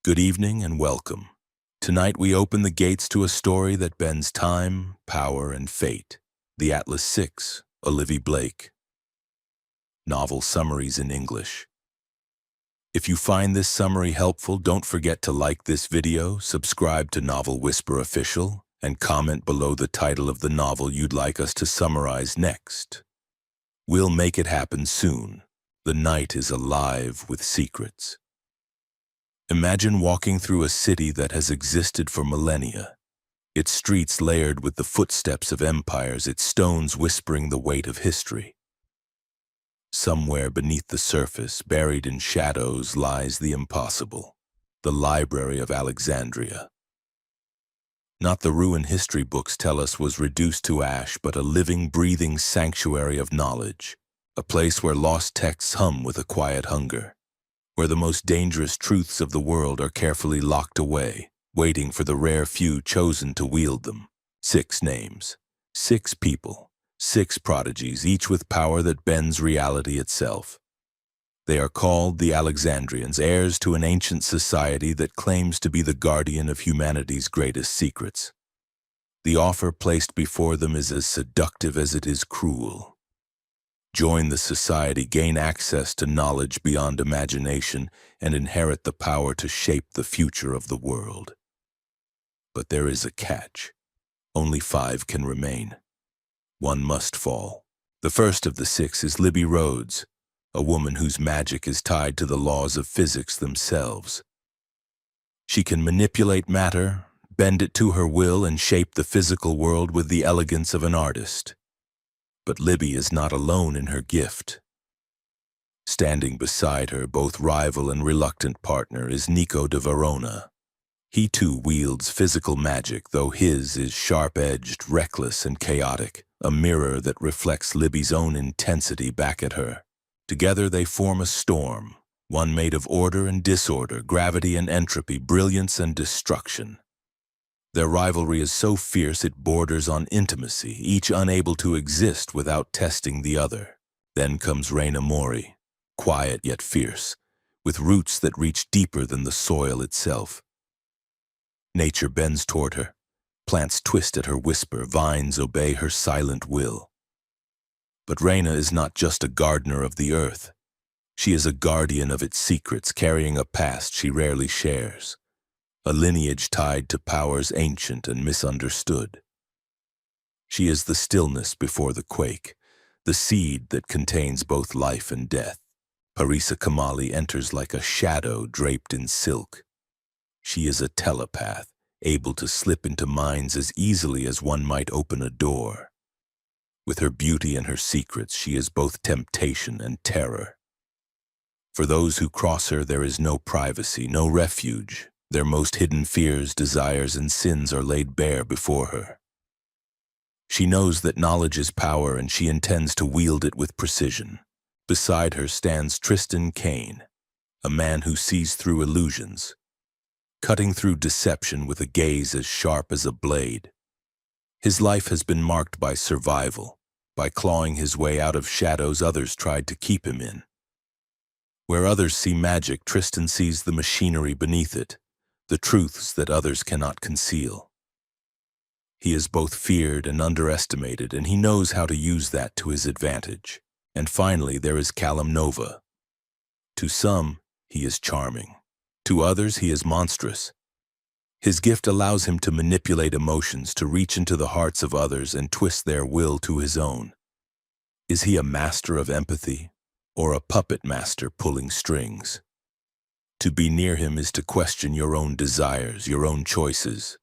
Good evening and welcome. Tonight we open the gates to a story that bends time, power, and fate. The Atlas Six, Olivia Blake. Novel summaries in English. If you find this summary helpful, don't forget to like this video, subscribe to Novel Whisper Official, and comment below the title of the novel you'd like us to summarize next. We'll make it happen soon. The night is alive with secrets. Imagine walking through a city that has existed for millennia, its streets layered with the footsteps of empires, its stones whispering the weight of history. Somewhere beneath the surface, buried in shadows, lies the impossible, the Library of Alexandria. Not the ruin history books tell us was reduced to ash, but a living, breathing sanctuary of knowledge, a place where lost texts hum with a quiet hunger, where the most dangerous truths of the world are carefully locked away, waiting for the rare few chosen to wield them. 6 names, 6 people, 6 prodigies, each with power that bends reality itself. They are called the Alexandrians, heirs to an ancient society that claims to be the guardian of humanity's greatest secrets. The offer placed before them is as seductive as it is cruel. Join the society, gain access to knowledge beyond imagination, and inherit the power to shape the future of the world. But there is a catch. Only 5 can remain. One must fall. The first of the 6 is Libby Rhodes, a woman whose magic is tied to the laws of physics themselves. She can manipulate matter, bend it to her will, and shape the physical world with the elegance of an artist. But Libby is not alone in her gift. Standing beside her, both rival and reluctant partner, is Nico de Verona. He too wields physical magic, though his is sharp-edged, reckless, and chaotic, a mirror that reflects Libby's own intensity back at her. Together they form a storm, one made of order and disorder, gravity and entropy, brilliance and destruction. Their rivalry is so fierce it borders on intimacy, each unable to exist without testing the other. Then comes Reina Mori, quiet yet fierce, with roots that reach deeper than the soil itself. Nature bends toward her. Plants twist at her whisper, vines obey her silent will. But Reina is not just a gardener of the earth. She is a guardian of its secrets, carrying a past she rarely shares. A lineage tied to powers ancient and misunderstood. She is the stillness before the quake, the seed that contains both life and death. Parisa Kamali enters like a shadow draped in silk. She is a telepath, able to slip into minds as easily as one might open a door. With her beauty and her secrets, she is both temptation and terror. For those who cross her, there is no privacy, no refuge. Their most hidden fears, desires, and sins are laid bare before her. She knows that knowledge is power, and she intends to wield it with precision. Beside her stands Tristan Kane, a man who sees through illusions, cutting through deception with a gaze as sharp as a blade. His life has been marked by survival, by clawing his way out of shadows others tried to keep him in. Where others see magic, Tristan sees the machinery beneath it, the truths that others cannot conceal. He is both feared and underestimated, and he knows how to use that to his advantage. And finally, there is Callum Nova. To some, he is charming. To others, he is monstrous. His gift allows him to manipulate emotions, to reach into the hearts of others and twist their will to his own. Is he a master of empathy, or a puppet master pulling strings? To be near him is to question your own desires, your own choices.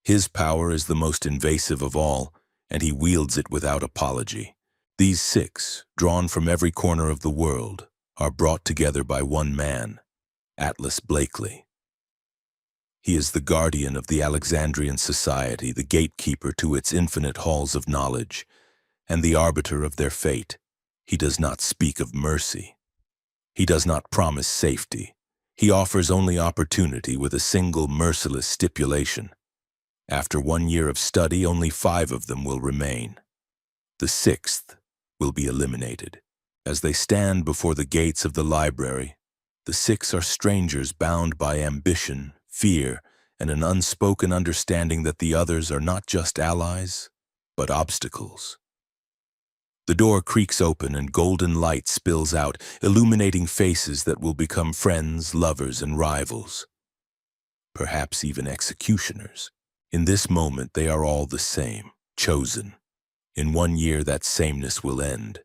His power is the most invasive of all, and he wields it without apology. These 6, drawn from every corner of the world, are brought together by one man, Atlas Blakely. He is the guardian of the Alexandrian society, the gatekeeper to its infinite halls of knowledge, and the arbiter of their fate. He does not speak of mercy. He does not promise safety. He offers only opportunity with a single merciless stipulation. After 1 year of study, only 5 of them will remain. The 6th will be eliminated. As they stand before the gates of the library, The six are strangers bound by ambition, fear, and an unspoken understanding that the others are not just allies, but obstacles. The door creaks open and golden light spills out, illuminating faces that will become friends, lovers, and rivals. Perhaps even executioners. In this moment, they are all the same, chosen. In 1 year, that sameness will end.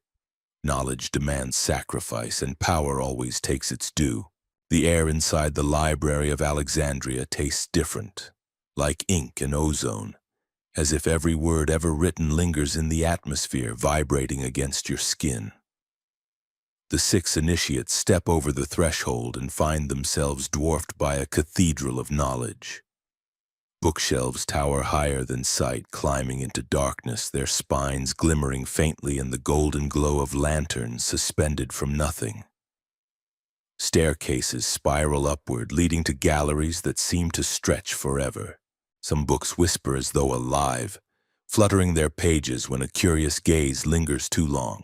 Knowledge demands sacrifice, and power always takes its due. The air inside the Library of Alexandria tastes different, like ink and ozone, as if every word ever written lingers in the atmosphere, vibrating against your skin. The six initiates step over the threshold and find themselves dwarfed by a cathedral of knowledge. Bookshelves tower higher than sight, climbing into darkness, their spines glimmering faintly in the golden glow of lanterns suspended from nothing. Staircases spiral upward, leading to galleries that seem to stretch forever. Some books whisper as though alive, fluttering their pages when a curious gaze lingers too long.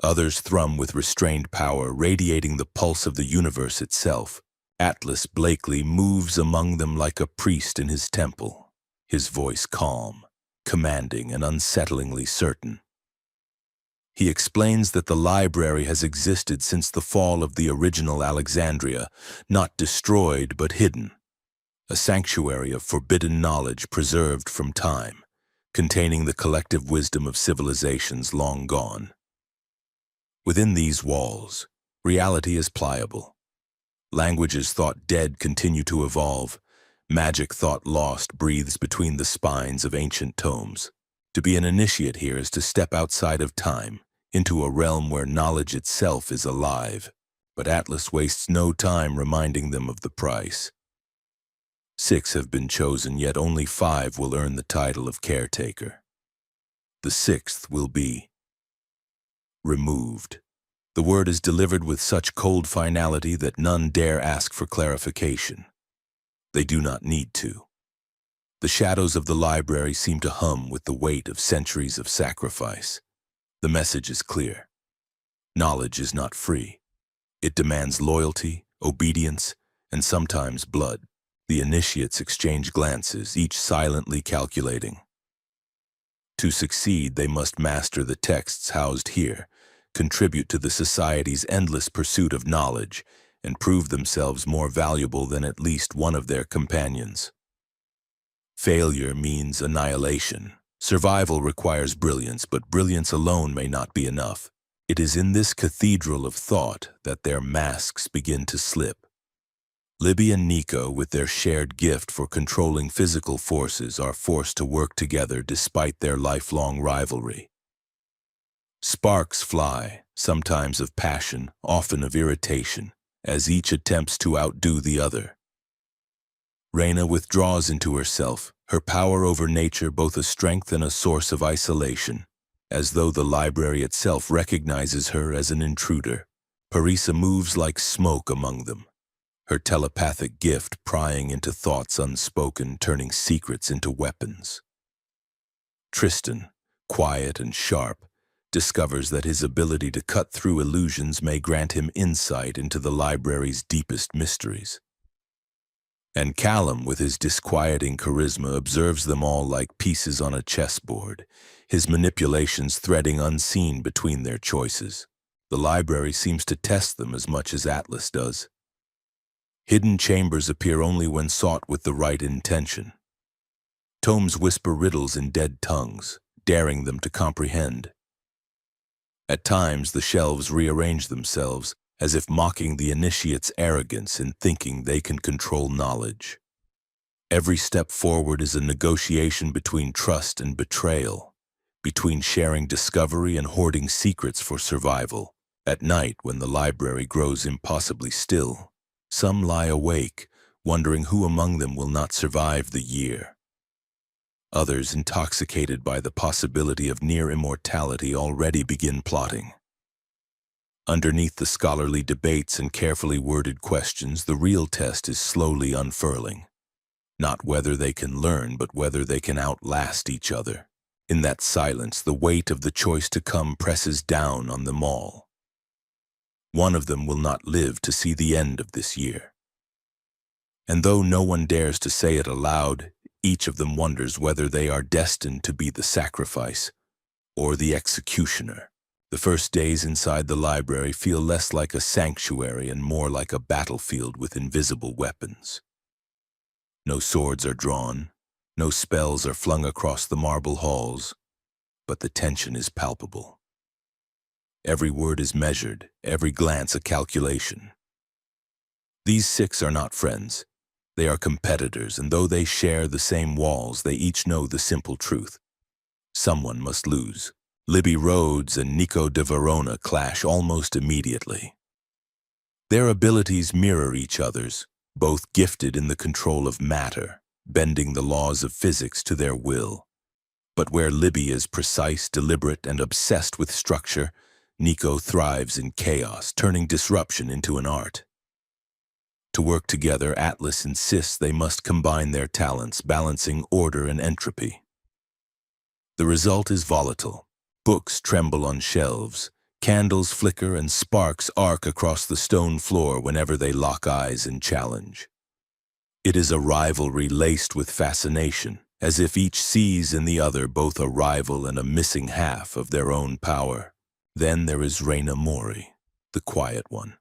Others thrum with restrained power, radiating the pulse of the universe itself. Atlas Blakely moves among them like a priest in his temple, his voice calm, commanding, and unsettlingly certain. He explains that the library has existed since the fall of the original Alexandria, not destroyed but hidden. A sanctuary of forbidden knowledge preserved from time, containing the collective wisdom of civilizations long gone. Within these walls, reality is pliable. Languages thought dead continue to evolve. Magic thought lost breathes between the spines of ancient tomes. To be an initiate here is to step outside of time, into a realm where knowledge itself is alive. But Atlas wastes no time reminding them of the price. 6 have been chosen, yet only 5 will earn the title of caretaker. The 6th will be removed. The word is delivered with such cold finality that none dare ask for clarification. They do not need to. The shadows of the library seem to hum with the weight of centuries of sacrifice. The message is clear. Knowledge is not free. It demands loyalty, obedience, and sometimes blood. The initiates exchange glances, each silently calculating. To succeed, they must master the texts housed here, contribute to the society's endless pursuit of knowledge, and prove themselves more valuable than at least one of their companions. Failure means annihilation. Survival requires brilliance, but brilliance alone may not be enough. It is in this cathedral of thought that their masks begin to slip. Libby and Nico, with their shared gift for controlling physical forces, are forced to work together despite their lifelong rivalry. Sparks fly, sometimes of passion, often of irritation, as each attempts to outdo the other. Reyna withdraws into herself, her power over nature both a strength and a source of isolation, as though the library itself recognizes her as an intruder. Parisa moves like smoke among them, her telepathic gift prying into thoughts unspoken, turning secrets into weapons. Tristan, quiet and sharp, discovers that his ability to cut through illusions may grant him insight into the library's deepest mysteries. And Callum, with his disquieting charisma, observes them all like pieces on a chessboard, his manipulations threading unseen between their choices. The library seems to test them as much as Atlas does. Hidden chambers appear only when sought with the right intention. Tomes whisper riddles in dead tongues, daring them to comprehend. At times, the shelves rearrange themselves, as if mocking the initiate's arrogance in thinking they can control knowledge. Every step forward is a negotiation between trust and betrayal, between sharing discovery and hoarding secrets for survival. At night, when the library grows impossibly still, some lie awake, wondering who among them will not survive the year. Others, intoxicated by the possibility of near immortality, already begin plotting. Underneath the scholarly debates and carefully worded questions, the real test is slowly unfurling. Not whether they can learn, but whether they can outlast each other. In that silence, the weight of the choice to come presses down on them all. One of them will not live to see the end of this year. And though no one dares to say it aloud, each of them wonders whether they are destined to be the sacrifice or the executioner. The first days inside the library feel less like a sanctuary and more like a battlefield with invisible weapons. No swords are drawn, no spells are flung across the marble halls, but the tension is palpable. Every word is measured, every glance a calculation. These 6 are not friends. They are competitors, and though they share the same walls, they each know the simple truth. Someone must lose. Libby Rhodes and Nico de Verona clash almost immediately. Their abilities mirror each other's, both gifted in the control of matter, bending the laws of physics to their will. But where Libby is precise, deliberate, and obsessed with structure, Nico thrives in chaos, turning disruption into an art. To work together, Atlas insists they must combine their talents, balancing order and entropy. The result is volatile. Books tremble on shelves, candles flicker, and sparks arc across the stone floor whenever they lock eyes and challenge. It is a rivalry laced with fascination, as if each sees in the other both a rival and a missing half of their own power. Then there is Reina Mori, the quiet one.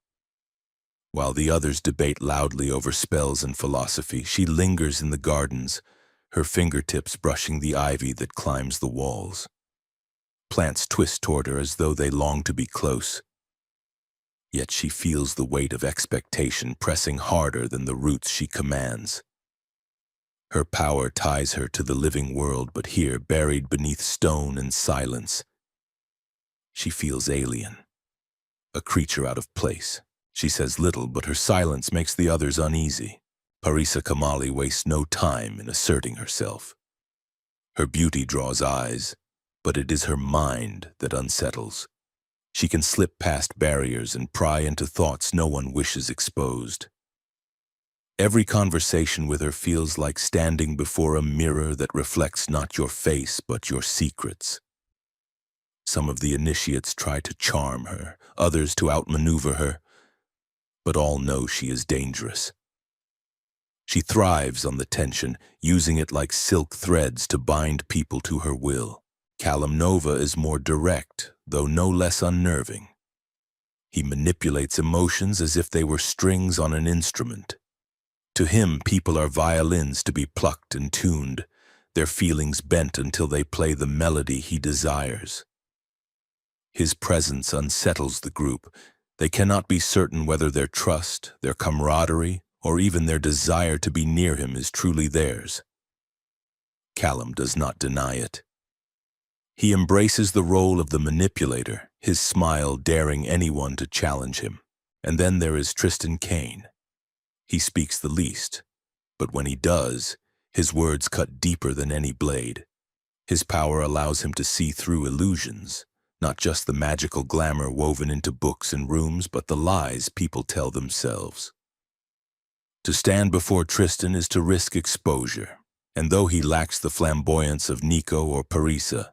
While the others debate loudly over spells and philosophy, she lingers in the gardens, her fingertips brushing the ivy that climbs the walls. Plants twist toward her as though they long to be close. Yet she feels the weight of expectation pressing harder than the roots she commands. Her power ties her to the living world, but here, buried beneath stone and silence, she feels alien, a creature out of place. She says little, but her silence makes the others uneasy. Parisa Kamali wastes no time in asserting herself. Her beauty draws eyes, but it is her mind that unsettles. She can slip past barriers and pry into thoughts no one wishes exposed. Every conversation with her feels like standing before a mirror that reflects not your face but your secrets. Some of the initiates try to charm her, others to outmaneuver her, but all know she is dangerous. She thrives on the tension, using it like silk threads to bind people to her will. Callum Nova is more direct, though no less unnerving. He manipulates emotions as if they were strings on an instrument. To him, people are violins to be plucked and tuned, their feelings bent until they play the melody he desires. His presence unsettles the group. They cannot be certain whether their trust, their camaraderie, or even their desire to be near him is truly theirs. Callum does not deny it. He embraces the role of the manipulator, his smile daring anyone to challenge him. And then there is Tristan Kane. He speaks the least, but when he does, his words cut deeper than any blade. His power allows him to see through illusions, not just the magical glamour woven into books and rooms, but the lies people tell themselves. To stand before Tristan is to risk exposure, and though he lacks the flamboyance of Nico or Parisa,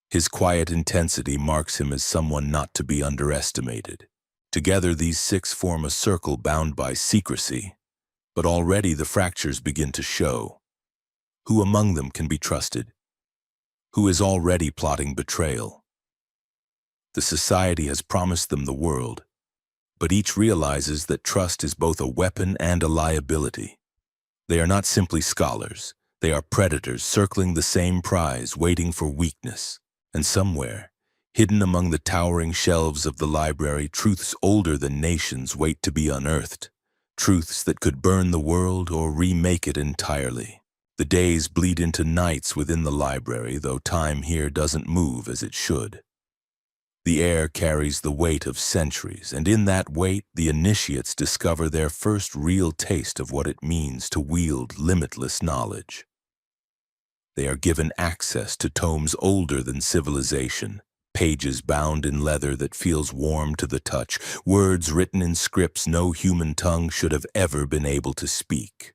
his quiet intensity marks him as someone not to be underestimated. Together, these 6 form a circle bound by secrecy, but already the fractures begin to show. Who among them can be trusted? Who is already plotting betrayal? The society has promised them the world, but each realizes that trust is both a weapon and a liability. They are not simply scholars. They are predators circling the same prize, waiting for weakness. And somewhere, hidden among the towering shelves of the library, truths older than nations wait to be unearthed. Truths that could burn the world or remake it entirely. The days bleed into nights within the library, though time here doesn't move as it should. The air carries the weight of centuries, and in that weight, the initiates discover their first real taste of what it means to wield limitless knowledge. They are given access to tomes older than civilization, pages bound in leather that feels warm to the touch, words written in scripts no human tongue should have ever been able to speak.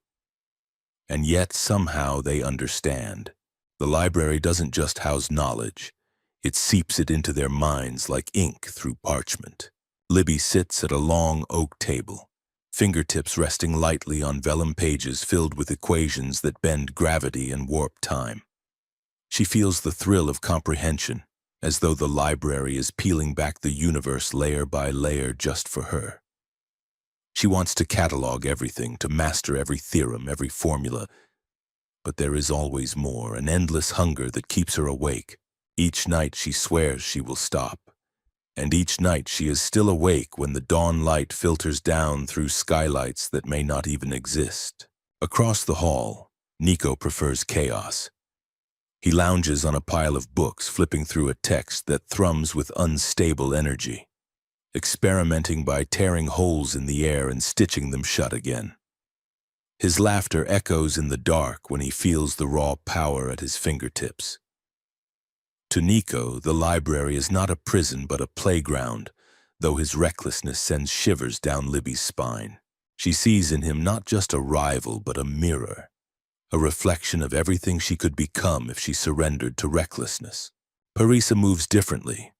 And yet somehow they understand. The library doesn't just house knowledge. It seeps it into their minds like ink through parchment. Libby sits at a long oak table, fingertips resting lightly on vellum pages filled with equations that bend gravity and warp time. She feels the thrill of comprehension, as though the library is peeling back the universe layer by layer just for her. She wants to catalog everything, to master every theorem, every formula, but there is always more, an endless hunger that keeps her awake. Each night she swears she will stop, and each night she is still awake when the dawn light filters down through skylights that may not even exist. Across the hall, Nico prefers chaos. He lounges on a pile of books, flipping through a text that thrums with unstable energy, experimenting by tearing holes in the air and stitching them shut again. His laughter echoes in the dark when he feels the raw power at his fingertips. To Nico, the library is not a prison but a playground, though his recklessness sends shivers down Libby's spine. She sees in him not just a rival but a mirror, a reflection of everything she could become if she surrendered to recklessness. Parisa moves differently.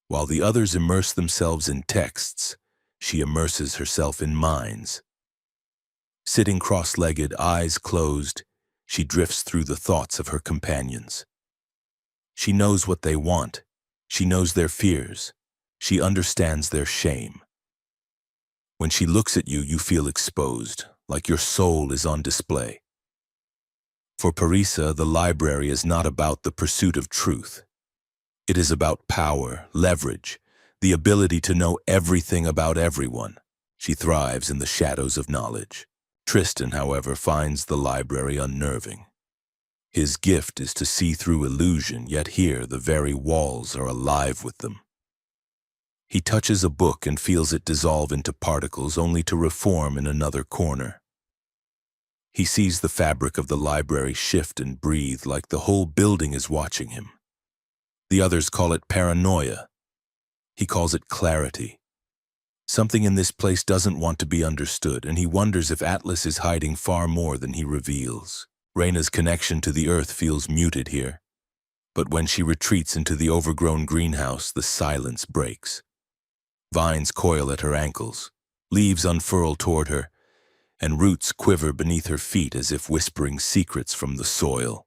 While the others immerse themselves in texts, she immerses herself in minds. Sitting cross-legged, eyes closed, she drifts through the thoughts of her companions. She knows what they want. She knows their fears. She understands their shame. When she looks at you, you feel exposed, like your soul is on display. For Parisa, the library is not about the pursuit of truth. It is about power, leverage, the ability to know everything about everyone. She thrives in the shadows of knowledge. Tristan, however, finds the library unnerving. His gift is to see through illusion, yet here the very walls are alive with them. He touches a book and feels it dissolve into particles only to reform in another corner. He sees the fabric of the library shift and breathe like the whole building is watching him. The others call it paranoia. He calls it clarity. Something in this place doesn't want to be understood, and he wonders if Atlas is hiding far more than he reveals. Reina's connection to the earth feels muted here, but when she retreats into the overgrown greenhouse, the silence breaks. Vines coil at her ankles, leaves unfurl toward her, and roots quiver beneath her feet as if whispering secrets from the soil.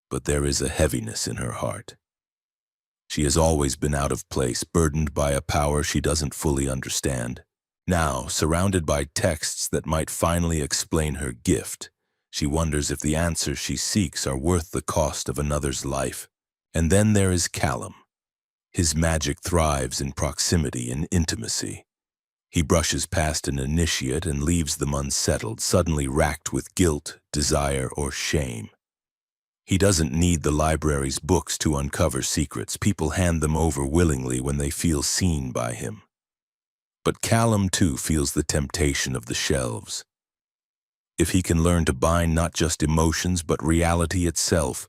But there is a heaviness in her heart. She has always been out of place, burdened by a power she doesn't fully understand. Now, surrounded by texts that might finally explain her gift, she wonders if the answers she seeks are worth the cost of another's life. And then there is Callum. His magic thrives in proximity and intimacy. He brushes past an initiate and leaves them unsettled, suddenly racked with guilt, desire, or shame. He doesn't need the library's books to uncover secrets. People hand them over willingly when they feel seen by him. But Callum, too, feels the temptation of the shelves. If he can learn to bind not just emotions but reality itself,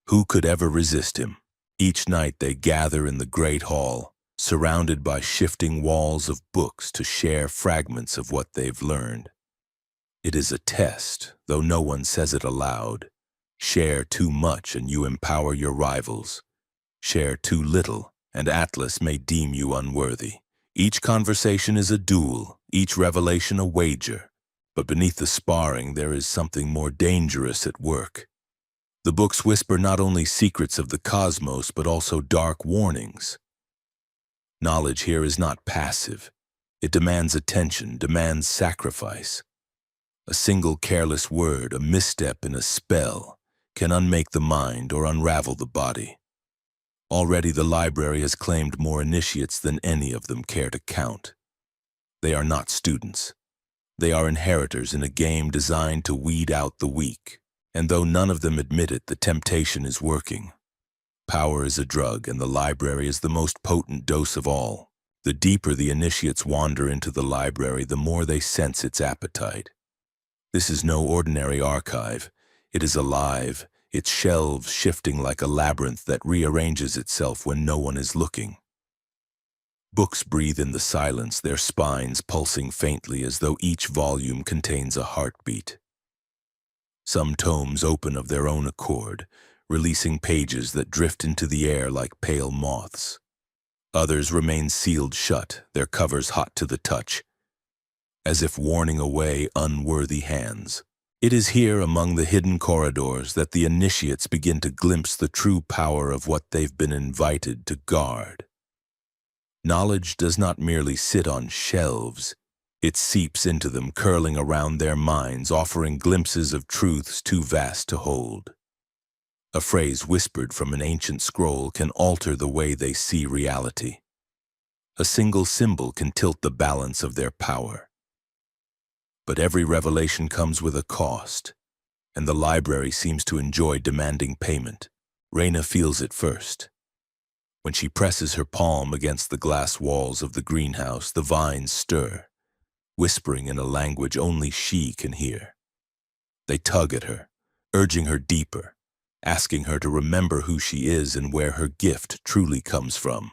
who could ever resist him? Each night they gather in the great hall, surrounded by shifting walls of books to share fragments of what they've learned. It is a test, though no one says it aloud. Share too much and you empower your rivals. Share too little and Atlas may deem you unworthy. Each conversation is a duel, each revelation a wager. But beneath the sparring there is something more dangerous at work. The books whisper not only secrets of the cosmos but also dark warnings. Knowledge here is not passive. It demands attention, demands sacrifice. A single careless word, a misstep in a spell, can unmake the mind or unravel the body. Already the library has claimed more initiates than any of them care to count. They are not students. They are inheritors in a game designed to weed out the weak. And though none of them admit it, the temptation is working. Power is a drug, and the library is the most potent dose of all. The deeper the initiates wander into the library, the more they sense its appetite. This is no ordinary archive. It is alive, its shelves shifting like a labyrinth that rearranges itself when no one is looking. Books breathe in the silence, their spines pulsing faintly as though each volume contains a heartbeat. Some tomes open of their own accord, releasing pages that drift into the air like pale moths. Others remain sealed shut, their covers hot to the touch, as if warning away unworthy hands. It is here, among the hidden corridors, that the initiates begin to glimpse the true power of what they've been invited to guard. Knowledge does not merely sit on shelves. It seeps into them, curling around their minds, offering glimpses of truths too vast to hold. A phrase whispered from an ancient scroll can alter the way they see reality. A single symbol can tilt the balance of their power. But every revelation comes with a cost, and the library seems to enjoy demanding payment. Reyna feels it first. When she presses her palm against the glass walls of the greenhouse, the vines stir, whispering in a language only she can hear. They tug at her, urging her deeper, asking her to remember who she is and where her gift truly comes from.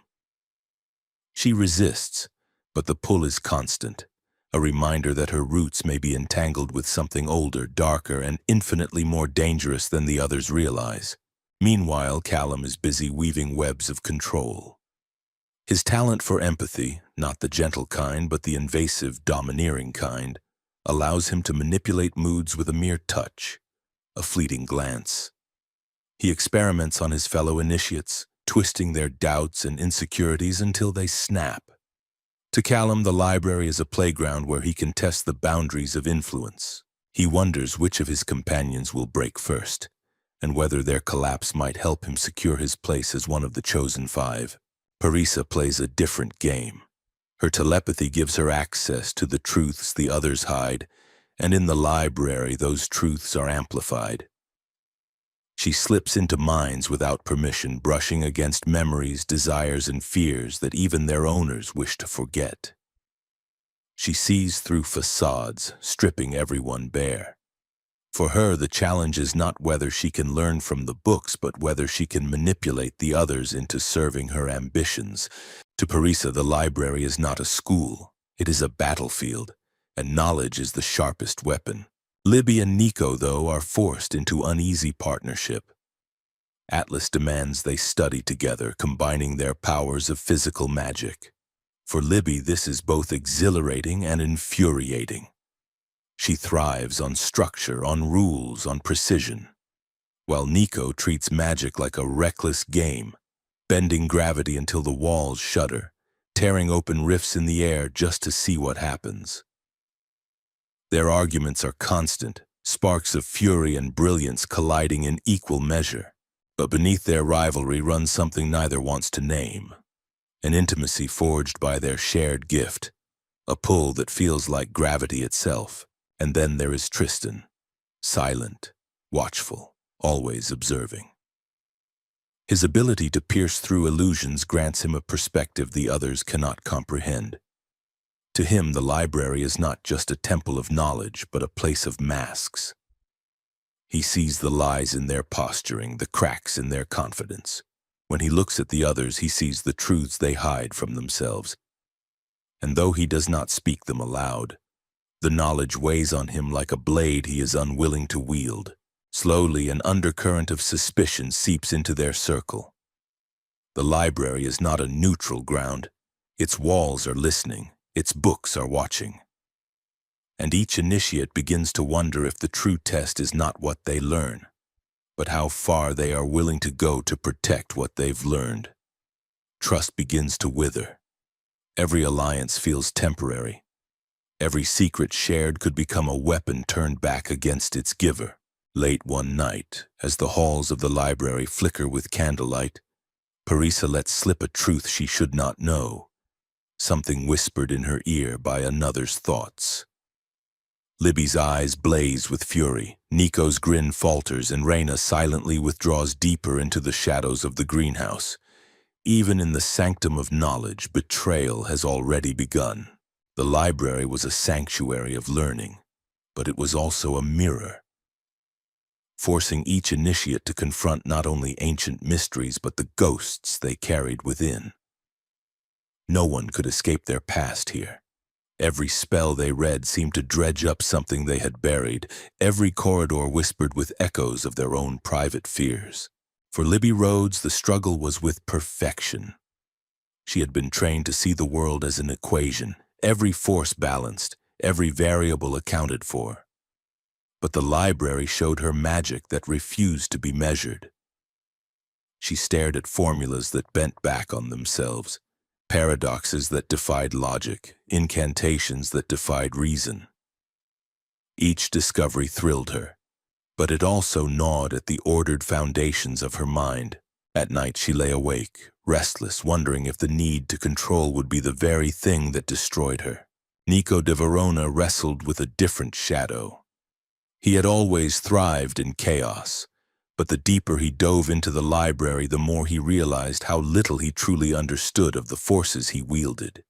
She resists, but the pull is constant, a reminder that her roots may be entangled with something older, darker, and infinitely more dangerous than the others realize. Meanwhile, Callum is busy weaving webs of control. His talent for empathy, not the gentle kind but the invasive, domineering kind, allows him to manipulate moods with a mere touch, a fleeting glance. He experiments on his fellow initiates, twisting their doubts and insecurities until they snap. To Callum, the library is a playground where he can test the boundaries of influence. He wonders which of his companions will break first, and whether their collapse might help him secure his place as one of the chosen five. Parisa plays a different game. Her telepathy gives her access to the truths the others hide, and in the library those truths are amplified. She slips into minds without permission, brushing against memories, desires, and fears that even their owners wish to forget. She sees through facades, stripping everyone bare. For her, the challenge is not whether she can learn from the books, but whether she can manipulate the others into serving her ambitions. To Parisa, the library is not a school, it is a battlefield, and knowledge is the sharpest weapon. Libby and Nico, though, are forced into uneasy partnership. Atlas demands they study together, combining their powers of physical magic. For Libby, this is both exhilarating and infuriating. She thrives on structure, on rules, on precision, while Nico treats magic like a reckless game, bending gravity until the walls shudder, tearing open rifts in the air just to see what happens. Their arguments are constant, sparks of fury and brilliance colliding in equal measure. But beneath their rivalry runs something neither wants to name. An intimacy forged by their shared gift, a pull that feels like gravity itself. And then there is Tristan, silent, watchful, always observing. His ability to pierce through illusions grants him a perspective the others cannot comprehend. To him, the library is not just a temple of knowledge, but a place of masks. He sees the lies in their posturing, the cracks in their confidence. When he looks at the others, he sees the truths they hide from themselves. And though he does not speak them aloud, the knowledge weighs on him like a blade he is unwilling to wield. Slowly, an undercurrent of suspicion seeps into their circle. The library is not a neutral ground. Its walls are listening. Its books are watching. And each initiate begins to wonder if the true test is not what they learn, but how far they are willing to go to protect what they've learned. Trust begins to wither. Every alliance feels temporary. Every secret shared could become a weapon turned back against its giver. Late one night, as the halls of the library flicker with candlelight, Parisa lets slip a truth she should not know. Something whispered in her ear by another's thoughts. Libby's eyes blaze with fury, Nico's grin falters, and Reyna silently withdraws deeper into the shadows of the greenhouse. Even in the sanctum of knowledge, betrayal has already begun. The library was a sanctuary of learning, but it was also a mirror, forcing each initiate to confront not only ancient mysteries but the ghosts they carried within. No one could escape their past here. Every spell they read seemed to dredge up something they had buried. Every corridor whispered with echoes of their own private fears. For Libby Rhodes, the struggle was with perfection. She had been trained to see the world as an equation, every force balanced, every variable accounted for. But the library showed her magic that refused to be measured. She stared at formulas that bent back on themselves, paradoxes that defied logic, incantations that defied reason. Each discovery thrilled her, but it also gnawed at the ordered foundations of her mind. At night she lay awake, restless, wondering if the need to control would be the very thing that destroyed her. Nico de Verona wrestled with a different shadow. He had always thrived in chaos, but the deeper he dove into the library, the more he realized how little he truly understood of the forces he wielded.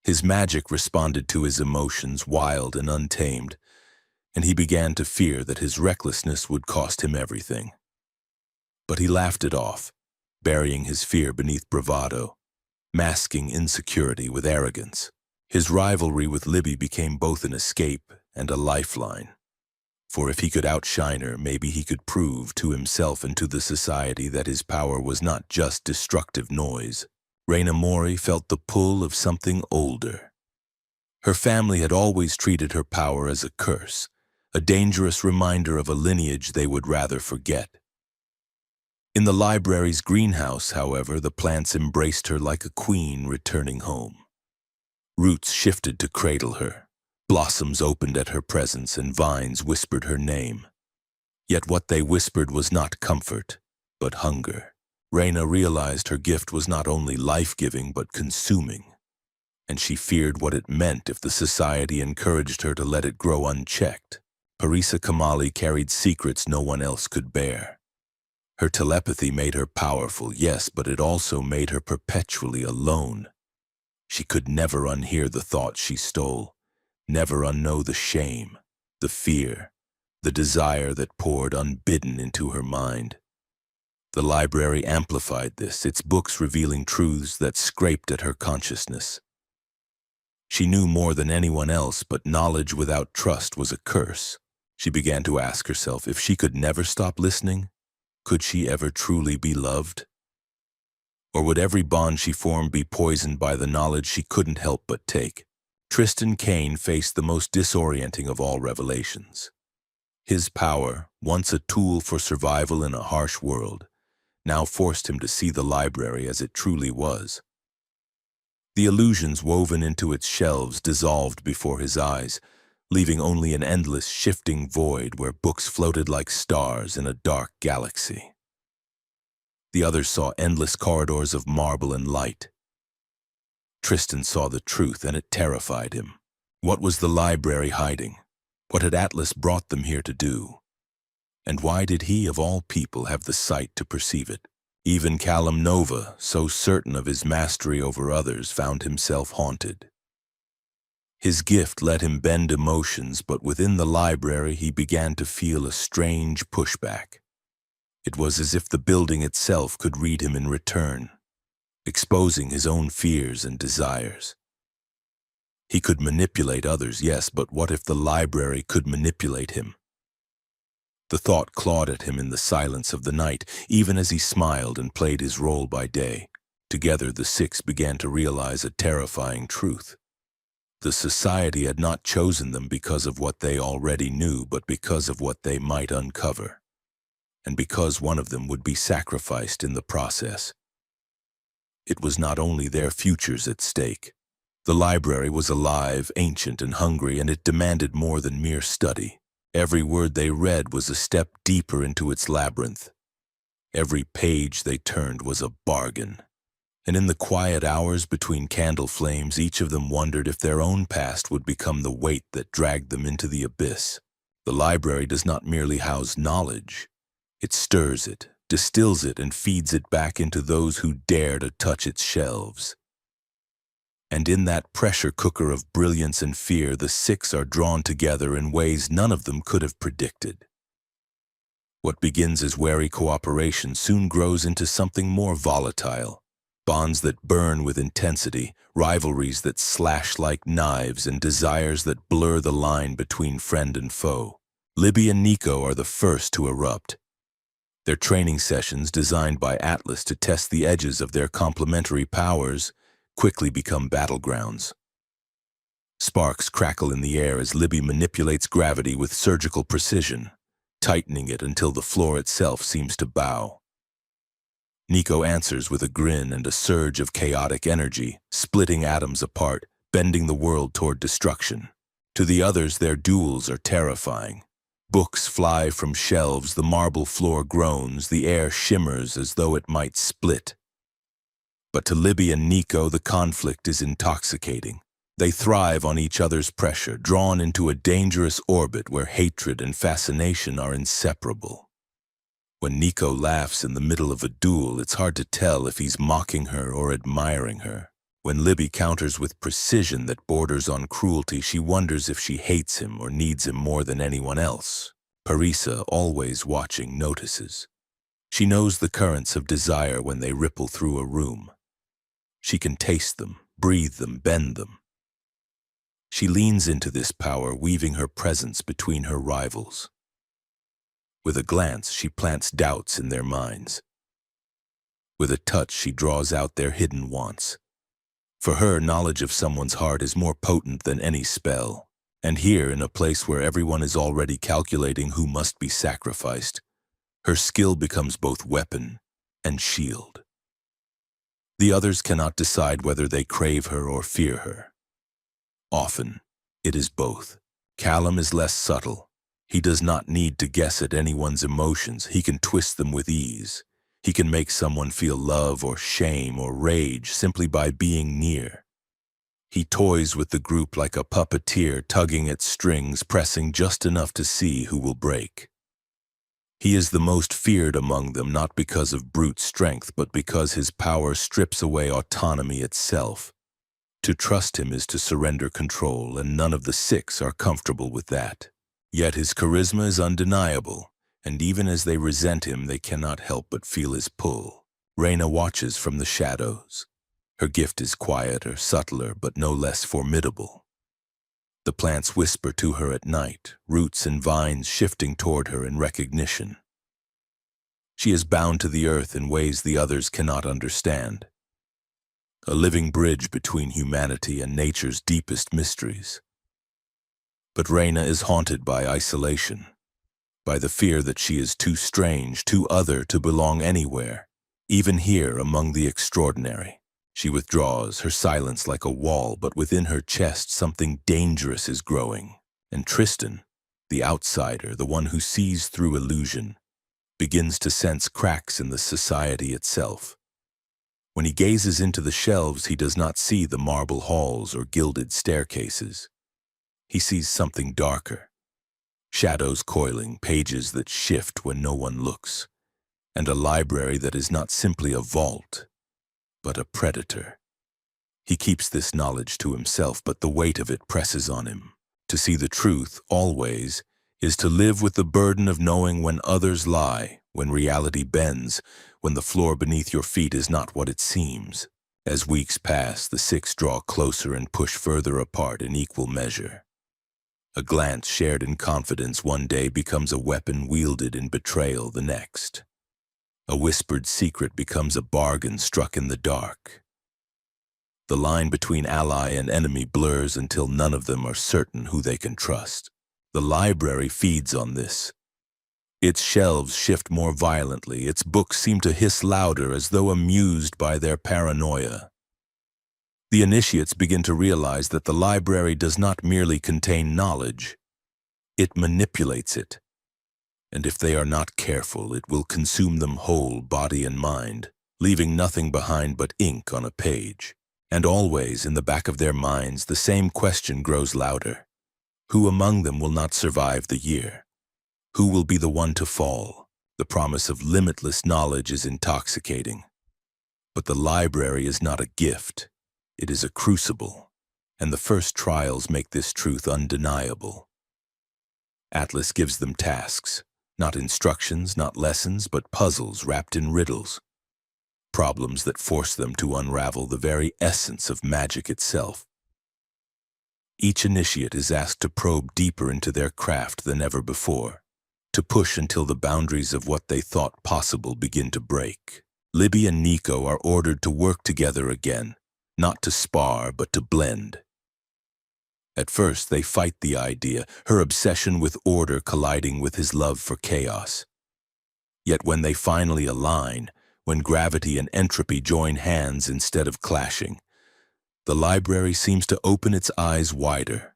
His magic responded to his emotions, wild and untamed, and he began to fear that his recklessness would cost him everything. But he laughed it off, burying his fear beneath bravado, masking insecurity with arrogance. His rivalry with Libby became both an escape and a lifeline. For if he could outshine her, maybe he could prove to himself and to the society that his power was not just destructive noise. Raina Mori felt the pull of something older. Her family had always treated her power as a curse, a dangerous reminder of a lineage they would rather forget. In the library's greenhouse, however, the plants embraced her like a queen returning home. Roots shifted to cradle her. Blossoms opened at her presence and vines whispered her name. Yet what they whispered was not comfort, but hunger. Raina realized her gift was not only life-giving but consuming, and she feared what it meant if the society encouraged her to let it grow unchecked. Parisa Kamali carried secrets no one else could bear. Her telepathy made her powerful, yes, but it also made her perpetually alone. She could never unhear the thoughts she stole, never unknow the shame, the fear, the desire that poured unbidden into her mind. The library amplified this, its books revealing truths that scraped at her consciousness. She knew more than anyone else, but knowledge without trust was a curse. She began to ask herself if she could never stop listening, could she ever truly be loved? Or would every bond she formed be poisoned by the knowledge she couldn't help but take? Tristan Kane faced the most disorienting of all revelations. His power, once a tool for survival in a harsh world, now forced him to see the library as it truly was. The illusions woven into its shelves dissolved before his eyes, leaving only an endless shifting void where books floated like stars in a dark galaxy. The others saw endless corridors of marble and light. Tristan saw the truth, and it terrified him. What was the library hiding? What had Atlas brought them here to do? And why did he, of all people, have the sight to perceive it? Even Callum Nova, so certain of his mastery over others, found himself haunted. His gift let him bend emotions, but within the library he began to feel a strange pushback. It was as if the building itself could read him in return, exposing his own fears and desires. He could manipulate others, yes, but what if the library could manipulate him? The thought clawed at him in the silence of the night, even as he smiled and played his role by day. Together the six began to realize a terrifying truth. The society had not chosen them because of what they already knew, but because of what they might uncover, and because one of them would be sacrificed in the process. It was not only their futures at stake. The library was alive, ancient, and hungry, and it demanded more than mere study. Every word they read was a step deeper into its labyrinth. Every page they turned was a bargain. And in the quiet hours between candle flames, each of them wondered if their own past would become the weight that dragged them into the abyss. The library does not merely house knowledge. It stirs it, distills it, and feeds it back into those who dare to touch its shelves. And in that pressure cooker of brilliance and fear, the six are drawn together in ways none of them could have predicted. What begins as wary cooperation soon grows into something more volatile. Bonds that burn with intensity, rivalries that slash like knives, and desires that blur the line between friend and foe. Libby and Nico are the first to erupt. Their training sessions, designed by Atlas to test the edges of their complementary powers, quickly become battlegrounds. Sparks crackle in the air as Libby manipulates gravity with surgical precision, tightening it until the floor itself seems to bow. Nico answers with a grin and a surge of chaotic energy, splitting atoms apart, bending the world toward destruction. To the others, their duels are terrifying. Books fly from shelves, the marble floor groans, the air shimmers as though it might split. But to Libby and Nico, the conflict is intoxicating. They thrive on each other's pressure, drawn into a dangerous orbit where hatred and fascination are inseparable. When Nico laughs in the middle of a duel, it's hard to tell if he's mocking her or admiring her. When Libby counters with precision that borders on cruelty, she wonders if she hates him or needs him more than anyone else. Parisa, always watching, notices. She knows the currents of desire when they ripple through a room. She can taste them, breathe them, bend them. She leans into this power, weaving her presence between her rivals. With a glance, she plants doubts in their minds. With a touch, she draws out their hidden wants. For her, knowledge of someone's heart is more potent than any spell. And here, in a place where everyone is already calculating who must be sacrificed, her skill becomes both weapon and shield. The others cannot decide whether they crave her or fear her. Often, it is both. Callum is less subtle. He does not need to guess at anyone's emotions. He can twist them with ease. He can make someone feel love or shame or rage simply by being near. He toys with the group like a puppeteer, tugging at strings, pressing just enough to see who will break. He is the most feared among them, not because of brute strength, but because his power strips away autonomy itself. To trust him is to surrender control, and none of the six are comfortable with that. Yet his charisma is undeniable, and even as they resent him, they cannot help but feel his pull. Reyna watches from the shadows. Her gift is quieter, subtler, but no less formidable. The plants whisper to her at night, roots and vines shifting toward her in recognition. She is bound to the earth in ways the others cannot understand. A living bridge between humanity and nature's deepest mysteries. But Reyna is haunted by isolation, by the fear that she is too strange, too other to belong anywhere, even here among the extraordinary. She withdraws, her silence like a wall, but within her chest something dangerous is growing. And Tristan, the outsider, the one who sees through illusion, begins to sense cracks in the society itself. When he gazes into the shelves, he does not see the marble halls or gilded staircases. He sees something darker. Shadows coiling, pages that shift when no one looks, and a library that is not simply a vault, but a predator. He keeps this knowledge to himself, but the weight of it presses on him. To see the truth, always, is to live with the burden of knowing when others lie, when reality bends, when the floor beneath your feet is not what it seems. As weeks pass, the six draw closer and push further apart in equal measure. A glance shared in confidence one day becomes a weapon wielded in betrayal the next. A whispered secret becomes a bargain struck in the dark. The line between ally and enemy blurs until none of them are certain who they can trust. The library feeds on this. Its shelves shift more violently, its books seem to hiss louder as though amused by their paranoia. The initiates begin to realize that the library does not merely contain knowledge, it manipulates it. And if they are not careful, it will consume them whole, body and mind, leaving nothing behind but ink on a page. And always, in the back of their minds, the same question grows louder. Who among them will not survive the year? Who will be the one to fall? The promise of limitless knowledge is intoxicating. But the library is not a gift. It is a crucible, and the first trials make this truth undeniable. Atlas gives them tasks, not instructions, not lessons, but puzzles wrapped in riddles. Problems that force them to unravel the very essence of magic itself. Each initiate is asked to probe deeper into their craft than ever before, to push until the boundaries of what they thought possible begin to break. Libby and Nico are ordered to work together again, not to spar, but to blend. At first, they fight the idea, her obsession with order colliding with his love for chaos. Yet when they finally align, when gravity and entropy join hands instead of clashing, the library seems to open its eyes wider.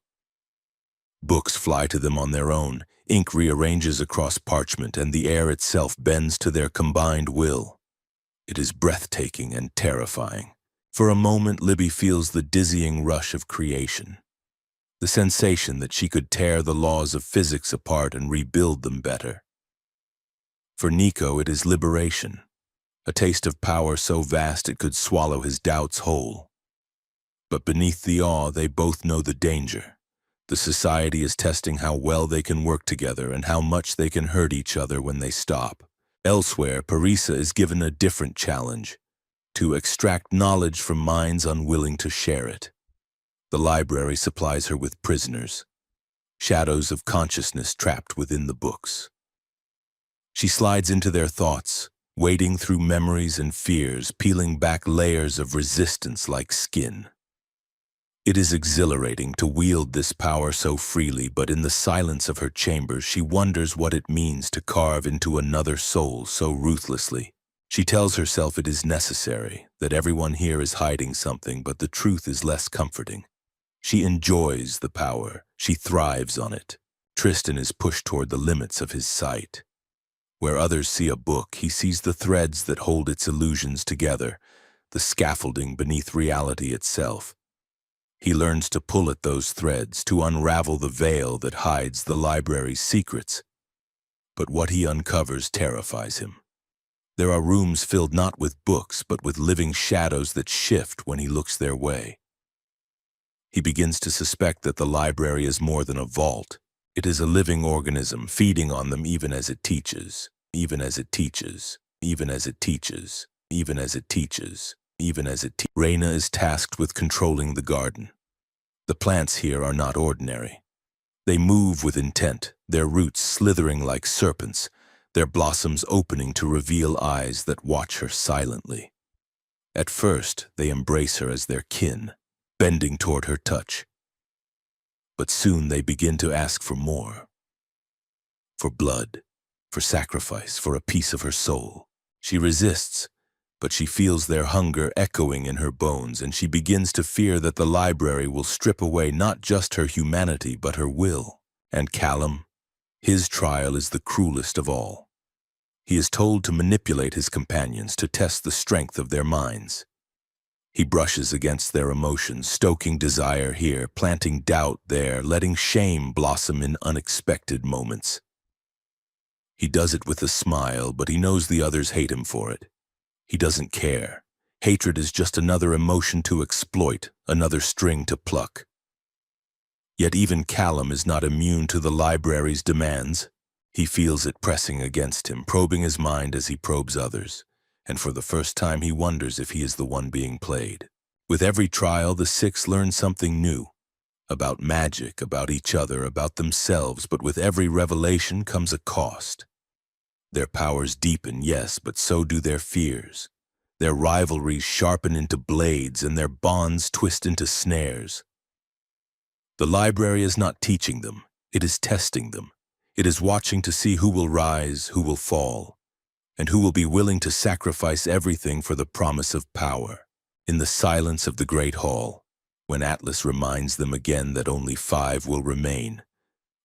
Books fly to them on their own, ink rearranges across parchment, and the air itself bends to their combined will. It is breathtaking and terrifying. For a moment, Libby feels the dizzying rush of creation. The sensation that she could tear the laws of physics apart and rebuild them better. For Nico, it is liberation, a taste of power so vast it could swallow his doubts whole. But beneath the awe, they both know the danger. The society is testing how well they can work together and how much they can hurt each other when they stop. Elsewhere, Parisa is given a different challenge, to extract knowledge from minds unwilling to share it. The library supplies her with prisoners, shadows of consciousness trapped within the books. She slides into their thoughts, wading through memories and fears, peeling back layers of resistance like skin. It is exhilarating to wield this power so freely, but in the silence of her chambers, she wonders what it means to carve into another soul so ruthlessly. She tells herself it is necessary, that everyone here is hiding something, but the truth is less comforting. She enjoys the power. She thrives on it. Tristan is pushed toward the limits of his sight. Where others see a book, he sees the threads that hold its illusions together, the scaffolding beneath reality itself. He learns to pull at those threads, to unravel the veil that hides the library's secrets. But what he uncovers terrifies him. There are rooms filled not with books, but with living shadows that shift when he looks their way. He begins to suspect that the library is more than a vault. It is a living organism, feeding on them even as it teaches, even as it teaches, even as it teaches, even as it teaches, even as it teaches. Reina is tasked with controlling the garden. The plants here are not ordinary. They move with intent, their roots slithering like serpents, their blossoms opening to reveal eyes that watch her silently. At first, they embrace her as their kin, bending toward her touch. But soon they begin to ask for more. For blood, for sacrifice, for a piece of her soul. She resists, but she feels their hunger echoing in her bones, and she begins to fear that the library will strip away not just her humanity, but her will. And Callum, his trial is the cruelest of all. He is told to manipulate his companions, to test the strength of their minds. He brushes against their emotions, stoking desire here, planting doubt there, letting shame blossom in unexpected moments. He does it with a smile, but he knows the others hate him for it. He doesn't care. Hatred is just another emotion to exploit, another string to pluck. Yet even Callum is not immune to the library's demands. He feels it pressing against him, probing his mind as he probes others. And for the first time he wonders if he is the one being played. With every trial, the six learn something new. About magic, about each other, about themselves, but with every revelation comes a cost. Their powers deepen, yes, but so do their fears. Their rivalries sharpen into blades, and their bonds twist into snares. The library is not teaching them, it is testing them. It is watching to see who will rise, who will fall, and who will be willing to sacrifice everything for the promise of power. In the silence of the Great Hall, when Atlas reminds them again that only 5 will remain,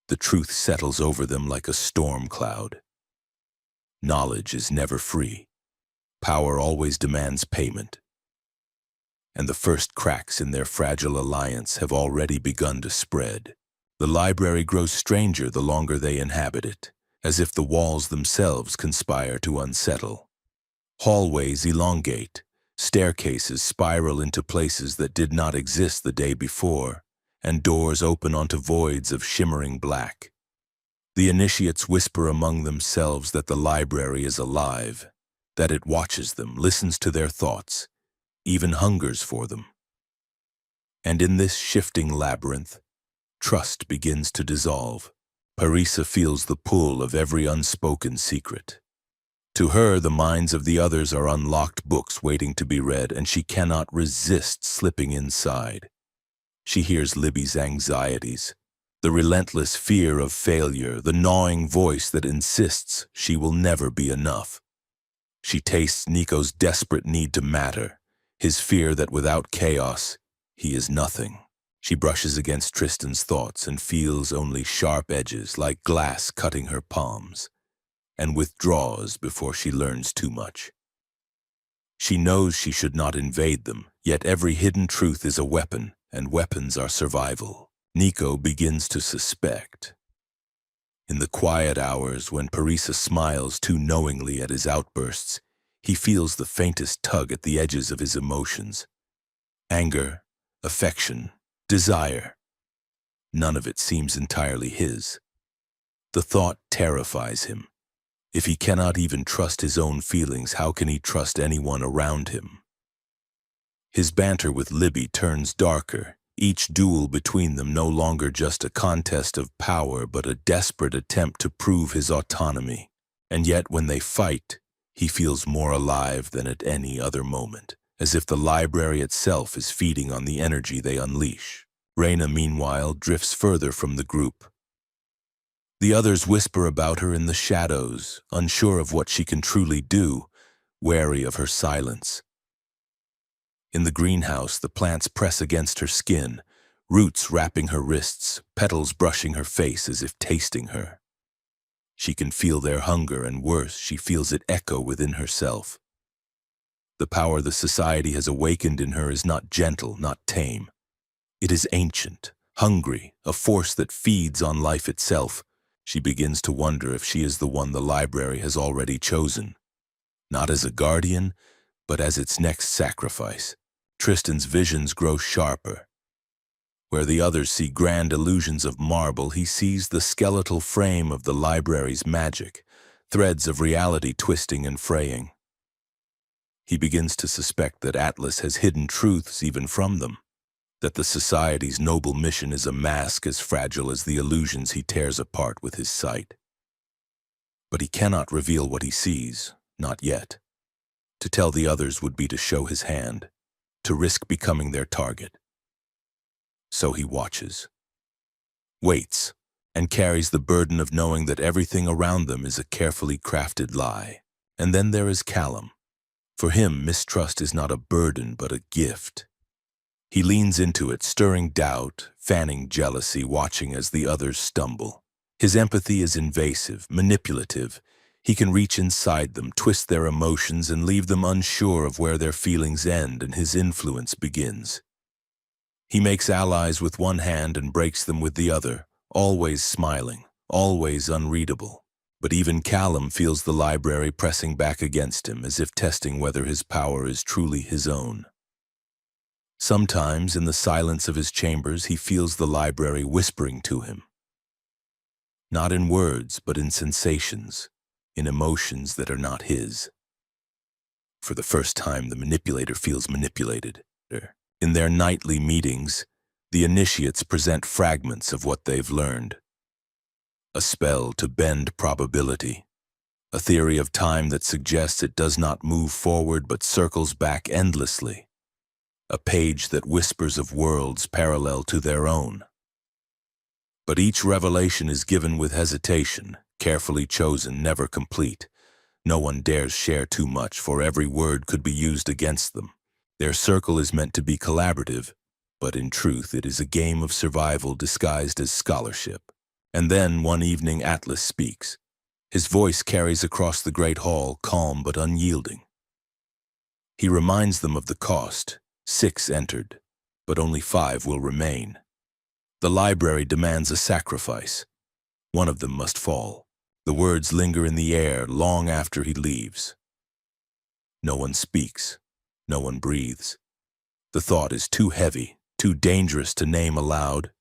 the truth settles over them like a storm cloud. Knowledge is never free. Power always demands payment. And the first cracks in their fragile alliance have already begun to spread. The library grows stranger the longer they inhabit it, as if the walls themselves conspire to unsettle. Hallways elongate, staircases spiral into places that did not exist the day before, and doors open onto voids of shimmering black. The initiates whisper among themselves that the library is alive, that it watches them, listens to their thoughts, even hungers for them. And in this shifting labyrinth, trust begins to dissolve. Parisa feels the pull of every unspoken secret. To her, the minds of the others are unlocked books waiting to be read, and she cannot resist slipping inside. She hears Libby's anxieties, the relentless fear of failure, the gnawing voice that insists she will never be enough. She tastes Nico's desperate need to matter, his fear that without chaos, he is nothing. She brushes against Tristan's thoughts and feels only sharp edges like glass cutting her palms, and withdraws before she learns too much. She knows she should not invade them, yet every hidden truth is a weapon, and weapons are survival. Nico begins to suspect. In the quiet hours when Parisa smiles too knowingly at his outbursts, he feels the faintest tug at the edges of his emotions. Anger, affection, desire. None of it seems entirely his. The thought terrifies him. If he cannot even trust his own feelings, how can he trust anyone around him? His banter with Libby turns darker, each duel between them no longer just a contest of power but a desperate attempt to prove his autonomy. And yet when they fight, he feels more alive than at any other moment, as if the library itself is feeding on the energy they unleash. Reina, meanwhile, drifts further from the group. The others whisper about her in the shadows, unsure of what she can truly do, wary of her silence. In the greenhouse, the plants press against her skin, roots wrapping her wrists, petals brushing her face as if tasting her. She can feel their hunger, and worse, she feels it echo within herself. The power the society has awakened in her is not gentle, not tame. It is ancient, hungry, a force that feeds on life itself. She begins to wonder if she is the one the library has already chosen. Not as a guardian, but as its next sacrifice. Tristan's visions grow sharper. Where the others see grand illusions of marble, he sees the skeletal frame of the library's magic, threads of reality twisting and fraying. He begins to suspect that Atlas has hidden truths even from them, that the society's noble mission is a mask as fragile as the illusions he tears apart with his sight. But he cannot reveal what he sees, not yet. To tell the others would be to show his hand, to risk becoming their target. So he watches, waits, and carries the burden of knowing that everything around them is a carefully crafted lie. And then there is Callum. For him, mistrust is not a burden but a gift. He leans into it, stirring doubt, fanning jealousy, watching as the others stumble. His empathy is invasive, manipulative. He can reach inside them, twist their emotions, and leave them unsure of where their feelings end and his influence begins. He makes allies with one hand and breaks them with the other, always smiling, always unreadable. But even Callum feels the library pressing back against him, as if testing whether his power is truly his own. Sometimes, in the silence of his chambers, he feels the library whispering to him. Not in words, but in sensations, in emotions that are not his. For the first time, the manipulator feels manipulated. In their nightly meetings, the initiates present fragments of what they've learned. A spell to bend probability. A theory of time that suggests it does not move forward but circles back endlessly. A page that whispers of worlds parallel to their own. But each revelation is given with hesitation, carefully chosen, never complete. No one dares share too much, for every word could be used against them. Their circle is meant to be collaborative, but in truth it is a game of survival disguised as scholarship. And then, one evening, Atlas speaks. His voice carries across the great hall, calm but unyielding. He reminds them of the cost. 6 entered, but only 5 will remain. The library demands a sacrifice. One of them must fall. The words linger in the air long after he leaves. No one speaks. No one breathes. The thought is too heavy, too dangerous to name aloud.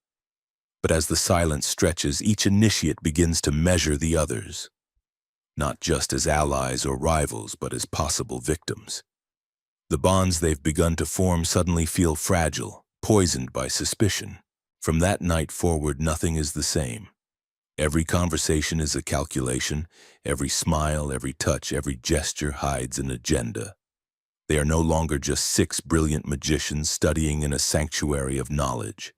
But as the silence stretches, each initiate begins to measure the others, not just as allies or rivals, but as possible victims. The bonds they've begun to form suddenly feel fragile, poisoned by suspicion. From that night forward, nothing is the same. Every conversation is a calculation. Every smile, every touch, every gesture hides an agenda. They are no longer just six brilliant magicians studying in a sanctuary of knowledge.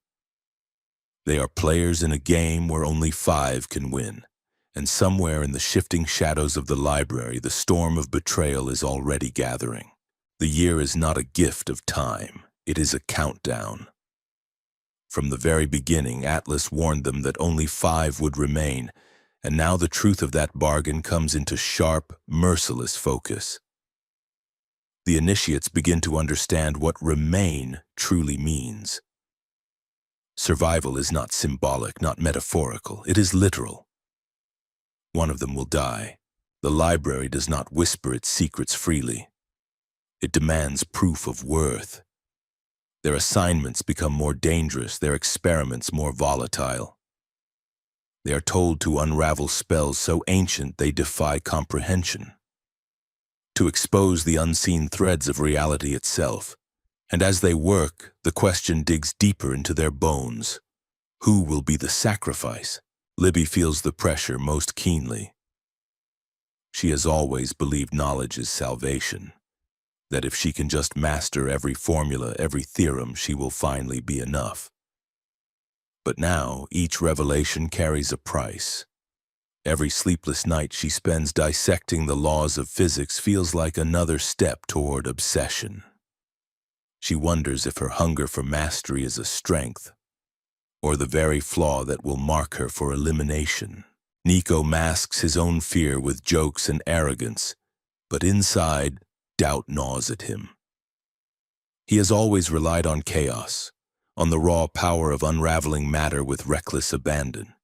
They are players in a game where only five can win. And somewhere in the shifting shadows of the library, the storm of betrayal is already gathering. The year is not a gift of time. It is a countdown. From the very beginning, Atlas warned them that only five would remain, and now the truth of that bargain comes into sharp, merciless focus. The initiates begin to understand what remain truly means. Survival is not symbolic, not metaphorical. It is literal. One of them will die. The library does not whisper its secrets freely. It demands proof of worth. Their assignments become more dangerous, their experiments more volatile. They are told to unravel spells so ancient they defy comprehension, to expose the unseen threads of reality itself. And as they work, the question digs deeper into their bones. Who will be the sacrifice? Libby feels the pressure most keenly. She has always believed knowledge is salvation, that if she can just master every formula, every theorem, she will finally be enough. But now, each revelation carries a price. Every sleepless night she spends dissecting the laws of physics feels like another step toward obsession. She wonders if her hunger for mastery is a strength, or the very flaw that will mark her for elimination. Nico masks his own fear with jokes and arrogance, but inside, doubt gnaws at him. He has always relied on chaos, on the raw power of unraveling matter with reckless abandon.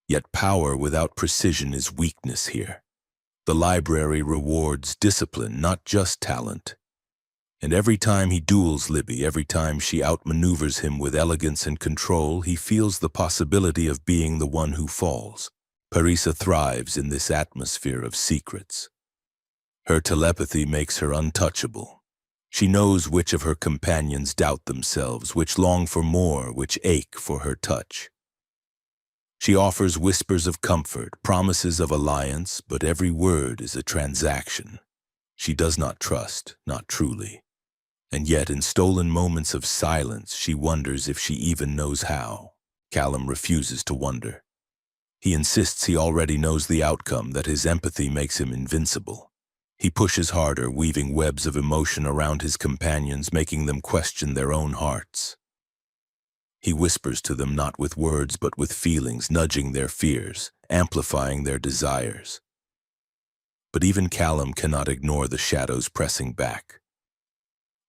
Yet power without precision is weakness here. The library rewards discipline, not just talent. And every time he duels Libby, every time she outmaneuvers him with elegance and control, he feels the possibility of being the one who falls. Parisa thrives in this atmosphere of secrets. Her telepathy makes her untouchable. She knows which of her companions doubt themselves, which long for more, which ache for her touch. She offers whispers of comfort, promises of alliance, but every word is a transaction. She does not trust, not truly. And yet, in stolen moments of silence, she wonders if she even knows how. Callum refuses to wonder. He insists he already knows the outcome, that his empathy makes him invincible. He pushes harder, weaving webs of emotion around his companions, making them question their own hearts. He whispers to them not with words but with feelings, nudging their fears, amplifying their desires. But even Callum cannot ignore the shadows pressing back.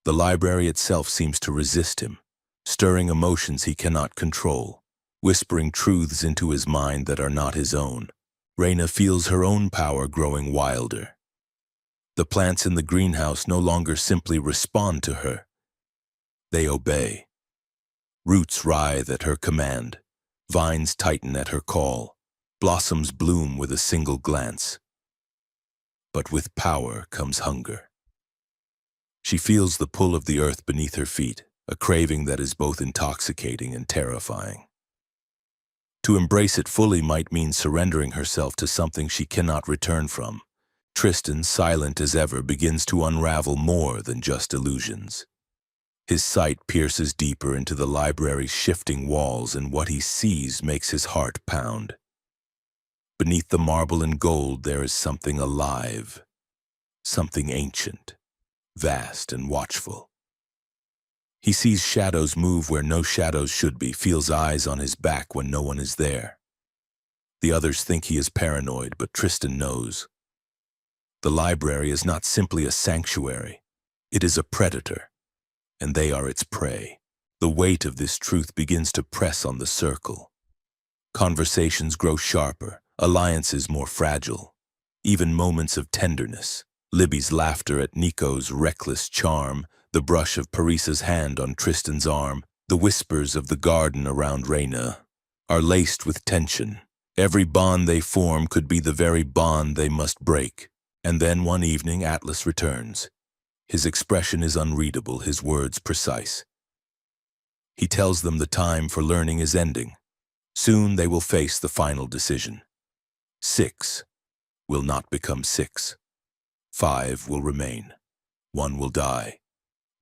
The library itself seems to resist him, stirring emotions he cannot control, whispering truths into his mind that are not his own. Reyna feels her own power growing wilder. The plants in the greenhouse no longer simply respond to her. They obey. Roots writhe at her command, vines tighten at her call, blossoms bloom with a single glance. But with power comes hunger. She feels the pull of the earth beneath her feet, a craving that is both intoxicating and terrifying. To embrace it fully might mean surrendering herself to something she cannot return from. Tristan, silent as ever, begins to unravel more than just illusions. His sight pierces deeper into the library's shifting walls, and what he sees makes his heart pound. Beneath the marble and gold there is something alive, something ancient, vast and watchful. He sees shadows move where no shadows should be, feels eyes on his back when no one is there. The others think he is paranoid, but Tristan knows. The library is not simply a sanctuary, it is a predator, and they are its prey. The weight of this truth begins to press on the circle. Conversations grow sharper, alliances more fragile, even moments of tenderness. Libby's laughter at Nico's reckless charm, the brush of Parisa's hand on Tristan's arm, the whispers of the garden around Reyna, are laced with tension. Every bond they form could be the very bond they must break. And then one evening Atlas returns. His expression is unreadable, his words precise. He tells them the time for learning is ending. Soon they will face the final decision. 6 will not become 6. 5 will remain. 1 will die.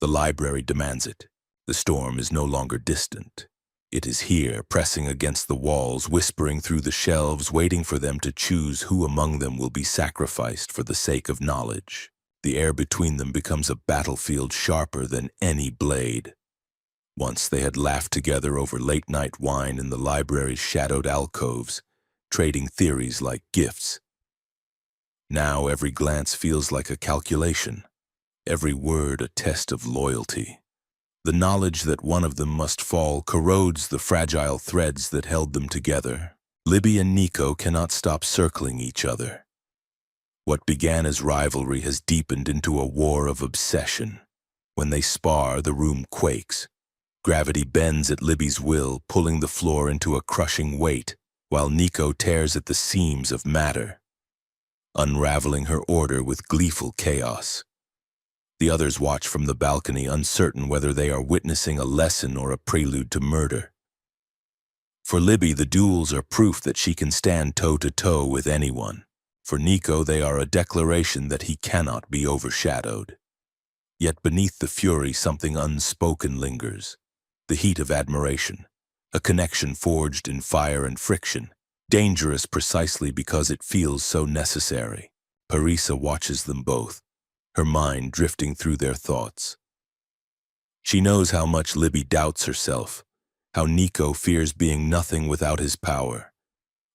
The library demands it. The storm is no longer distant. It is here, pressing against the walls, whispering through the shelves, waiting for them to choose who among them will be sacrificed for the sake of knowledge. The air between them becomes a battlefield sharper than any blade. Once they had laughed together over late-night wine in the library's shadowed alcoves, trading theories like gifts. Now every glance feels like a calculation, every word a test of loyalty. The knowledge that one of them must fall corrodes the fragile threads that held them together. Libby and Nico cannot stop circling each other. What began as rivalry has deepened into a war of obsession. When they spar, the room quakes. Gravity bends at Libby's will, pulling the floor into a crushing weight, while Nico tears at the seams of matter, unraveling her order with gleeful chaos. The others watch from the balcony, uncertain whether they are witnessing a lesson or a prelude to murder. For Libby, the duels are proof that she can stand toe-to-toe with anyone. For Nico, they are a declaration that he cannot be overshadowed. Yet beneath the fury, something unspoken lingers. The heat of admiration, a connection forged in fire and friction, dangerous precisely because it feels so necessary. Parisa watches them both, her mind drifting through their thoughts. She knows how much Libby doubts herself, how Nico fears being nothing without his power.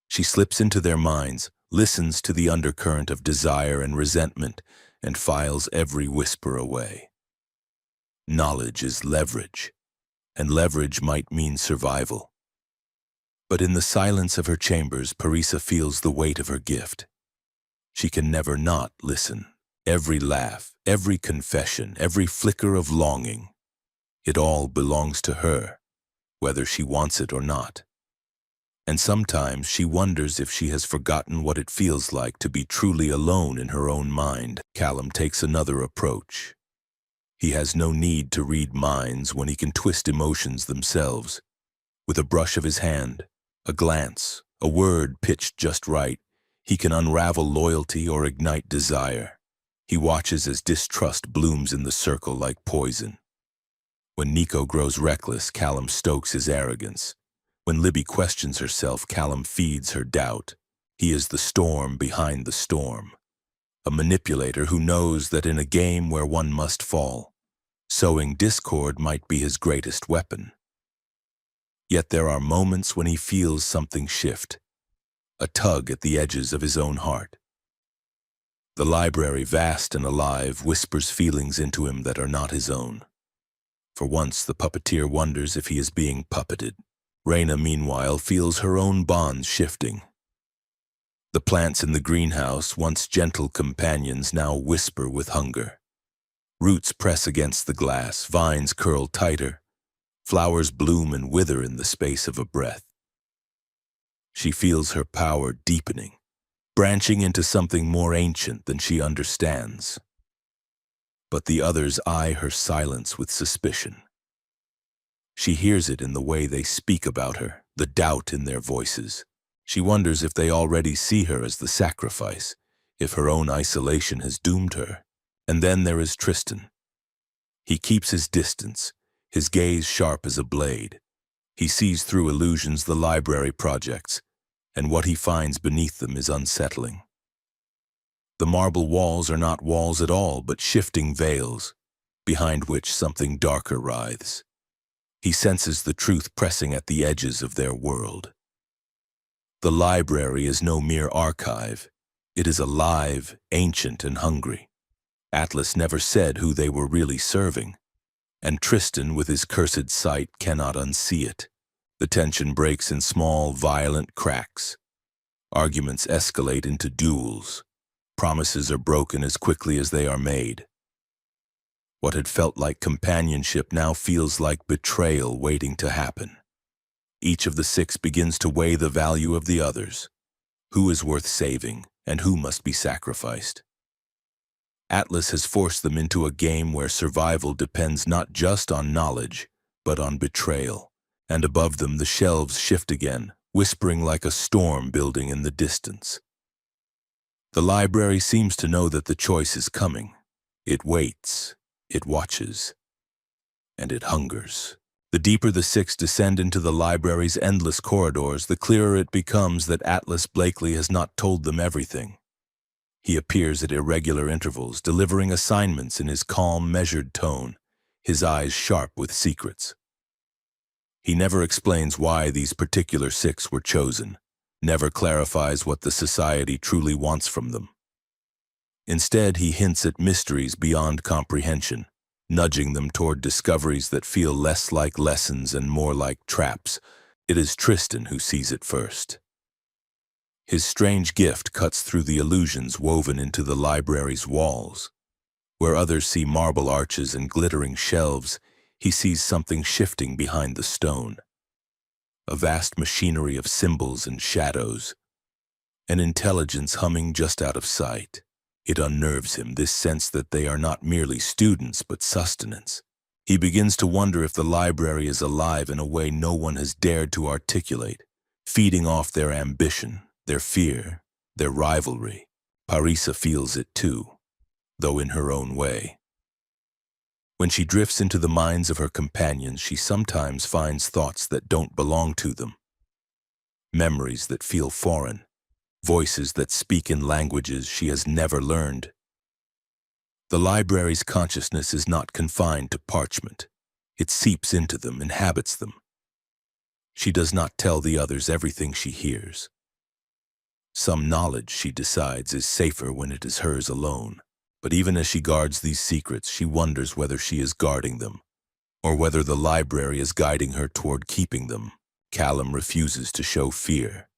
She slips into their minds, listens to the undercurrent of desire and resentment, and files every whisper away. Knowledge is leverage, and leverage might mean survival. But in the silence of her chambers, Parisa feels the weight of her gift. She can never not listen. Every laugh, every confession, every flicker of longing, it all belongs to her, whether she wants it or not. And sometimes she wonders if she has forgotten what it feels like to be truly alone in her own mind. Callum takes another approach. He has no need to read minds when he can twist emotions themselves. With a brush of his hand, a glance, a word pitched just right, he can unravel loyalty or ignite desire. He watches as distrust blooms in the circle like poison. When Nico grows reckless, Callum stokes his arrogance. When Libby questions herself, Callum feeds her doubt. He is the storm behind the storm, a manipulator who knows that in a game where one must fall, sowing discord might be his greatest weapon. Yet there are moments when he feels something shift, a tug at the edges of his own heart. The library, vast and alive, whispers feelings into him that are not his own. For once, the puppeteer wonders if he is being puppeted. Raina, meanwhile, feels her own bonds shifting. The plants in the greenhouse, once gentle companions, now whisper with hunger. Roots press against the glass, vines curl tighter, flowers bloom and wither in the space of a breath. She feels her power deepening, branching into something more ancient than she understands. But the others eye her silence with suspicion. She hears it in the way they speak about her, the doubt in their voices. She wonders if they already see her as the sacrifice, if her own isolation has doomed her. And then there is Tristan. He keeps his distance, his gaze sharp as a blade. He sees through illusions the library projects, and what he finds beneath them is unsettling. The marble walls are not walls at all, but shifting veils, behind which something darker writhes. He senses the truth pressing at the edges of their world. The library is no mere archive. It is alive, ancient, and hungry. Atlas never said who they were really serving, and Tristan, with his cursed sight, cannot unsee it. The tension breaks in small, violent cracks. Arguments escalate into duels. Promises are broken as quickly as they are made. What had felt like companionship now feels like betrayal waiting to happen. Each of the 6 begins to weigh the value of the others. Who is worth saving, and who must be sacrificed? Atlas has forced them into a game where survival depends not just on knowledge, but on betrayal. And above them the shelves shift again, whispering like a storm building in the distance. The library seems to know that the choice is coming. It waits, it watches, and it hungers. The deeper the six descend into the library's endless corridors, the clearer it becomes that Atlas Blakely has not told them everything. He appears at irregular intervals, delivering assignments in his calm, measured tone, his eyes sharp with secrets. He never explains why these particular six were chosen, never clarifies what the society truly wants from them. Instead, he hints at mysteries beyond comprehension, nudging them toward discoveries that feel less like lessons and more like traps. It is Tristan who sees it first. His strange gift cuts through the illusions woven into the library's walls. Where others see marble arches and glittering shelves, he sees something shifting behind the stone. A vast machinery of symbols and shadows, an intelligence humming just out of sight. It unnerves him, this sense that they are not merely students but sustenance. He begins to wonder if the library is alive in a way no one has dared to articulate, feeding off their ambition, their fear, their rivalry. Parisa feels it too, though in her own way. When she drifts into the minds of her companions, she sometimes finds thoughts that don't belong to them, memories that feel foreign, voices that speak in languages she has never learned. The library's consciousness is not confined to parchment. It seeps into them, inhabits them. She does not tell the others everything she hears. Some knowledge, she decides, is safer when it is hers alone. But even as she guards these secrets, she wonders whether she is guarding them, or whether the library is guiding her toward keeping them. Callum refuses to show fear.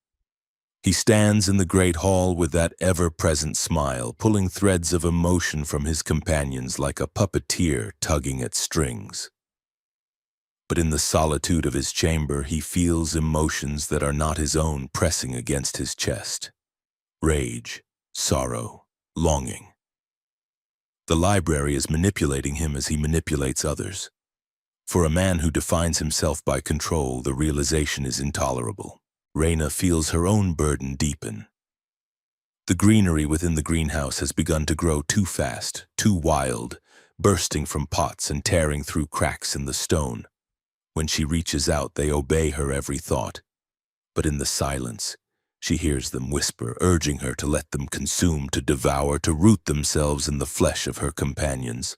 He stands in the great hall with that ever-present smile, pulling threads of emotion from his companions like a puppeteer tugging at strings. But in the solitude of his chamber, he feels emotions that are not his own pressing against his chest. Rage, sorrow, longing. The library is manipulating him as he manipulates others. For a man who defines himself by control, the realization is intolerable. Reyna feels her own burden deepen. The greenery within the greenhouse has begun to grow too fast, too wild, bursting from pots and tearing through cracks in the stone. When she reaches out, they obey her every thought. But in the silence, she hears them whisper, urging her to let them consume, to devour, to root themselves in the flesh of her companions.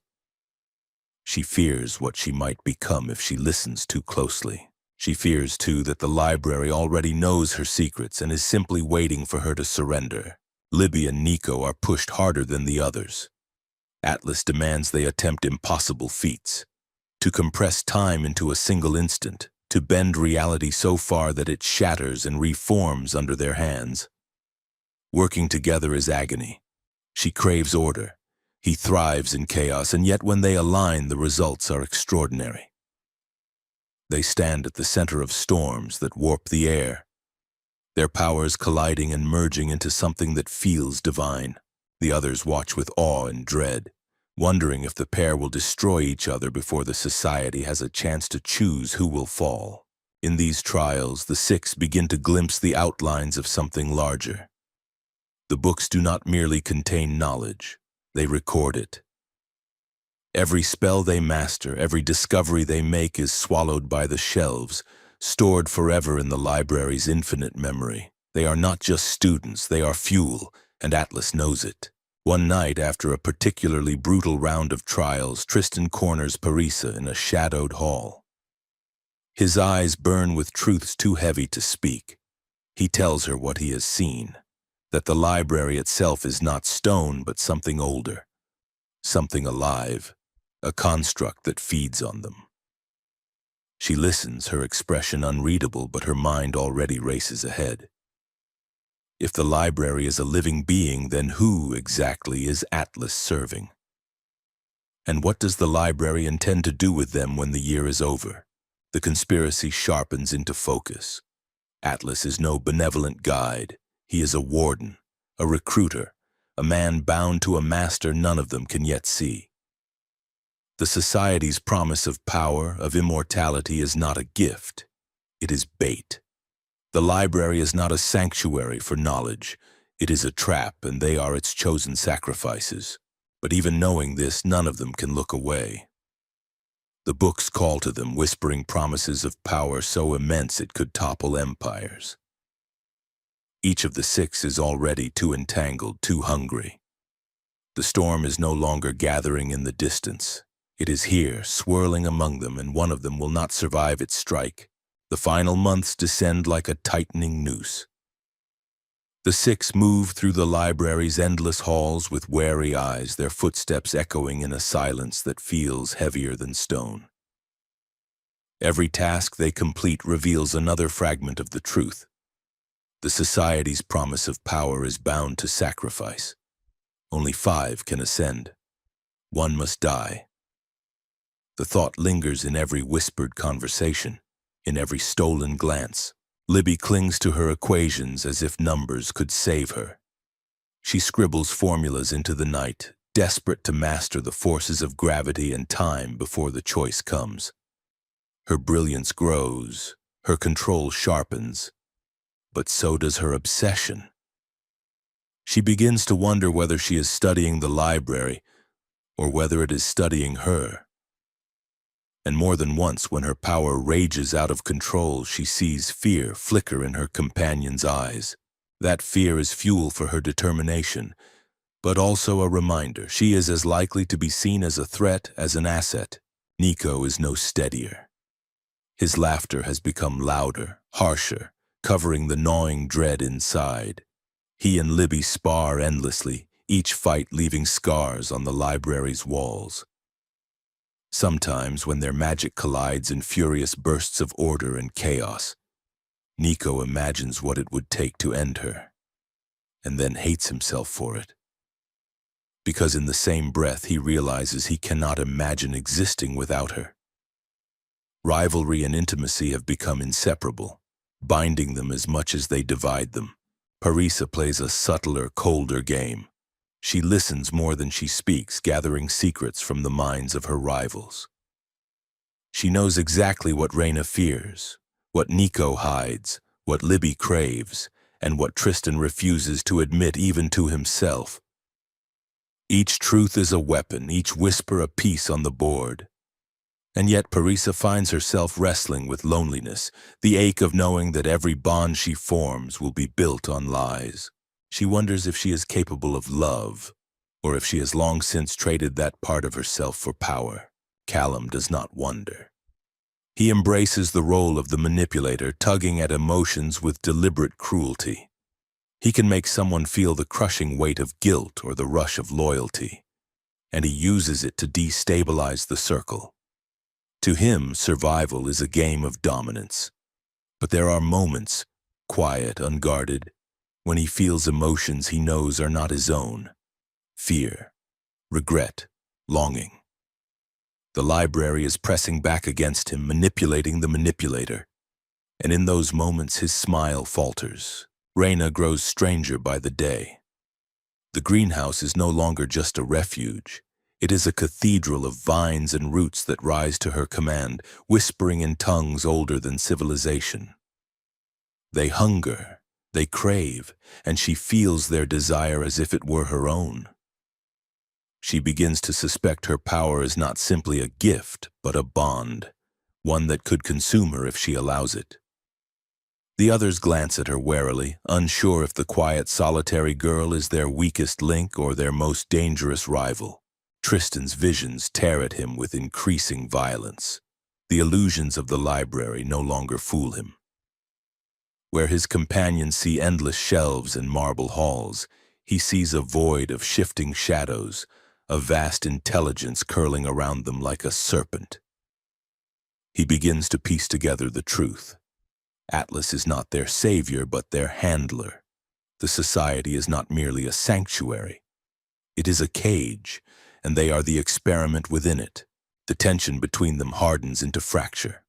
She fears what she might become if she listens too closely. She fears, too, that the library already knows her secrets and is simply waiting for her to surrender. Libby and Nico are pushed harder than the others. Atlas demands they attempt impossible feats, to compress time into a single instant, to bend reality so far that it shatters and reforms under their hands. Working together is agony. She craves order. He thrives in chaos, and yet when they align, the results are extraordinary. They stand at the center of storms that warp the air, their powers colliding and merging into something that feels divine. The others watch with awe and dread, wondering if the pair will destroy each other before the society has a chance to choose who will fall. In these trials, the six begin to glimpse the outlines of something larger. The books do not merely contain knowledge, they record it. Every spell they master, every discovery they make is swallowed by the shelves, stored forever in the library's infinite memory. They are not just students, they are fuel, and Atlas knows it. One night, after a particularly brutal round of trials, Tristan corners Parisa in a shadowed hall. His eyes burn with truths too heavy to speak. He tells her what he has seen, that the library itself is not stone but something older, something alive, a construct that feeds on them. She listens, her expression unreadable, but her mind already races ahead. If the library is a living being, then who exactly is Atlas serving? And what does the library intend to do with them when the year is over? The conspiracy sharpens into focus. Atlas is no benevolent guide. He is a warden, a recruiter, a man bound to a master none of them can yet see. The society's promise of power, of immortality, is not a gift. It is bait. The library is not a sanctuary for knowledge. It is a trap, and they are its chosen sacrifices. But even knowing this, none of them can look away. The books call to them, whispering promises of power so immense it could topple empires. Each of the six is already too entangled, too hungry. The storm is no longer gathering in the distance. It is here, swirling among them, and one of them will not survive its strike. The final months descend like a tightening noose. The six move through the library's endless halls with wary eyes, their footsteps echoing in a silence that feels heavier than stone. Every task they complete reveals another fragment of the truth. The society's promise of power is bound to sacrifice. Only 5 can ascend. 1 must die. The thought lingers in every whispered conversation, in every stolen glance. Libby clings to her equations as if numbers could save her. She scribbles formulas into the night, desperate to master the forces of gravity and time before the choice comes. Her brilliance grows, her control sharpens, but so does her obsession. She begins to wonder whether she is studying the library or whether it is studying her. And more than once, when her power rages out of control, she sees fear flicker in her companion's eyes. That fear is fuel for her determination, but also a reminder she is as likely to be seen as a threat as an asset. Nico is no steadier. His laughter has become louder, harsher, covering the gnawing dread inside. He and Libby spar endlessly, each fight leaving scars on the library's walls. Sometimes, when their magic collides in furious bursts of order and chaos, Nico imagines what it would take to end her, and then hates himself for it. Because in the same breath he realizes he cannot imagine existing without her. Rivalry and intimacy have become inseparable, binding them as much as they divide them. Parisa plays a subtler, colder game. She listens more than she speaks, gathering secrets from the minds of her rivals. She knows exactly what Reyna fears, what Nico hides, what Libby craves, and what Tristan refuses to admit even to himself. Each truth is a weapon, each whisper a piece on the board. And yet Parisa finds herself wrestling with loneliness, the ache of knowing that every bond she forms will be built on lies. She wonders if she is capable of love, or if she has long since traded that part of herself for power. Callum does not wonder. He embraces the role of the manipulator, tugging at emotions with deliberate cruelty. He can make someone feel the crushing weight of guilt or the rush of loyalty, and he uses it to destabilize the circle. To him, survival is a game of dominance. But there are moments, quiet, unguarded, when he feels emotions he knows are not his own. Fear, regret, longing. The library is pressing back against him, manipulating the manipulator. And in those moments his smile falters. Reyna grows stranger by the day. The greenhouse is no longer just a refuge. It is a cathedral of vines and roots that rise to her command, whispering in tongues older than civilization. They hunger, they crave, and she feels their desire as if it were her own. She begins to suspect her power is not simply a gift, but a bond, one that could consume her if she allows it. The others glance at her warily, unsure if the quiet, solitary girl is their weakest link or their most dangerous rival. Tristan's visions tear at him with increasing violence. The illusions of the library no longer fool him. Where his companions see endless shelves and marble halls, he sees a void of shifting shadows, a vast intelligence curling around them like a serpent. He begins to piece together the truth. Atlas is not their savior, but their handler. The society is not merely a sanctuary. It is a cage, and they are the experiment within it. The tension between them hardens into fracture.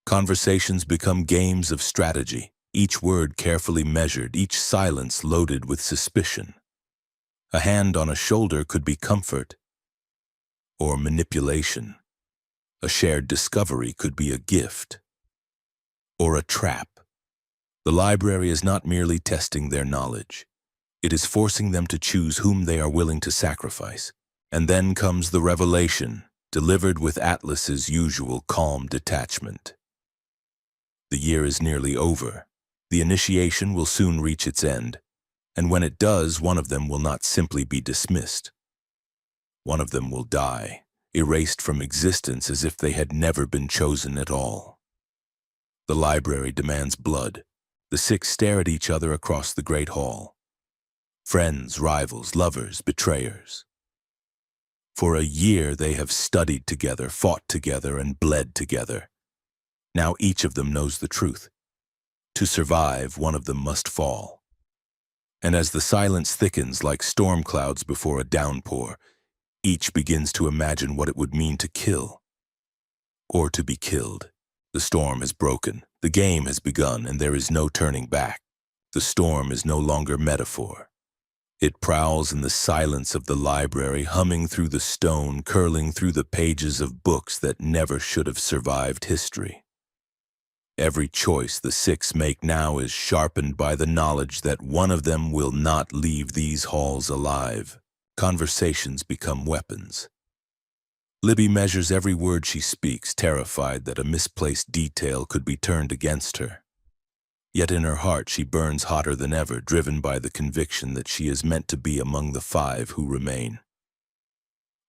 Conversations become games of strategy, each word carefully measured, each silence loaded with suspicion. A hand on a shoulder could be comfort or manipulation. A shared discovery could be a gift or a trap. The library is not merely testing their knowledge. It is forcing them to choose whom they are willing to sacrifice. And then comes the revelation, delivered with Atlas's usual calm detachment. The year is nearly over. The initiation will soon reach its end, and when it does, one of them will not simply be dismissed. One of them will die, erased from existence as if they had never been chosen at all. The library demands blood. The six stare at each other across the great hall. Friends, rivals, lovers, betrayers. For a year they have studied together, fought together, and bled together. Now each of them knows the truth. To survive, one of them must fall. And as the silence thickens like storm clouds before a downpour, each begins to imagine what it would mean to kill, or to be killed. The storm has broken, the game has begun, and there is no turning back. The storm is no longer metaphor. It prowls in the silence of the library, humming through the stone, curling through the pages of books that never should have survived history. Every choice the six make now is sharpened by the knowledge that one of them will not leave these halls alive. Conversations become weapons. Libby measures every word she speaks, terrified that a misplaced detail could be turned against her. Yet in her heart she burns hotter than ever, driven by the conviction that she is meant to be among the five who remain.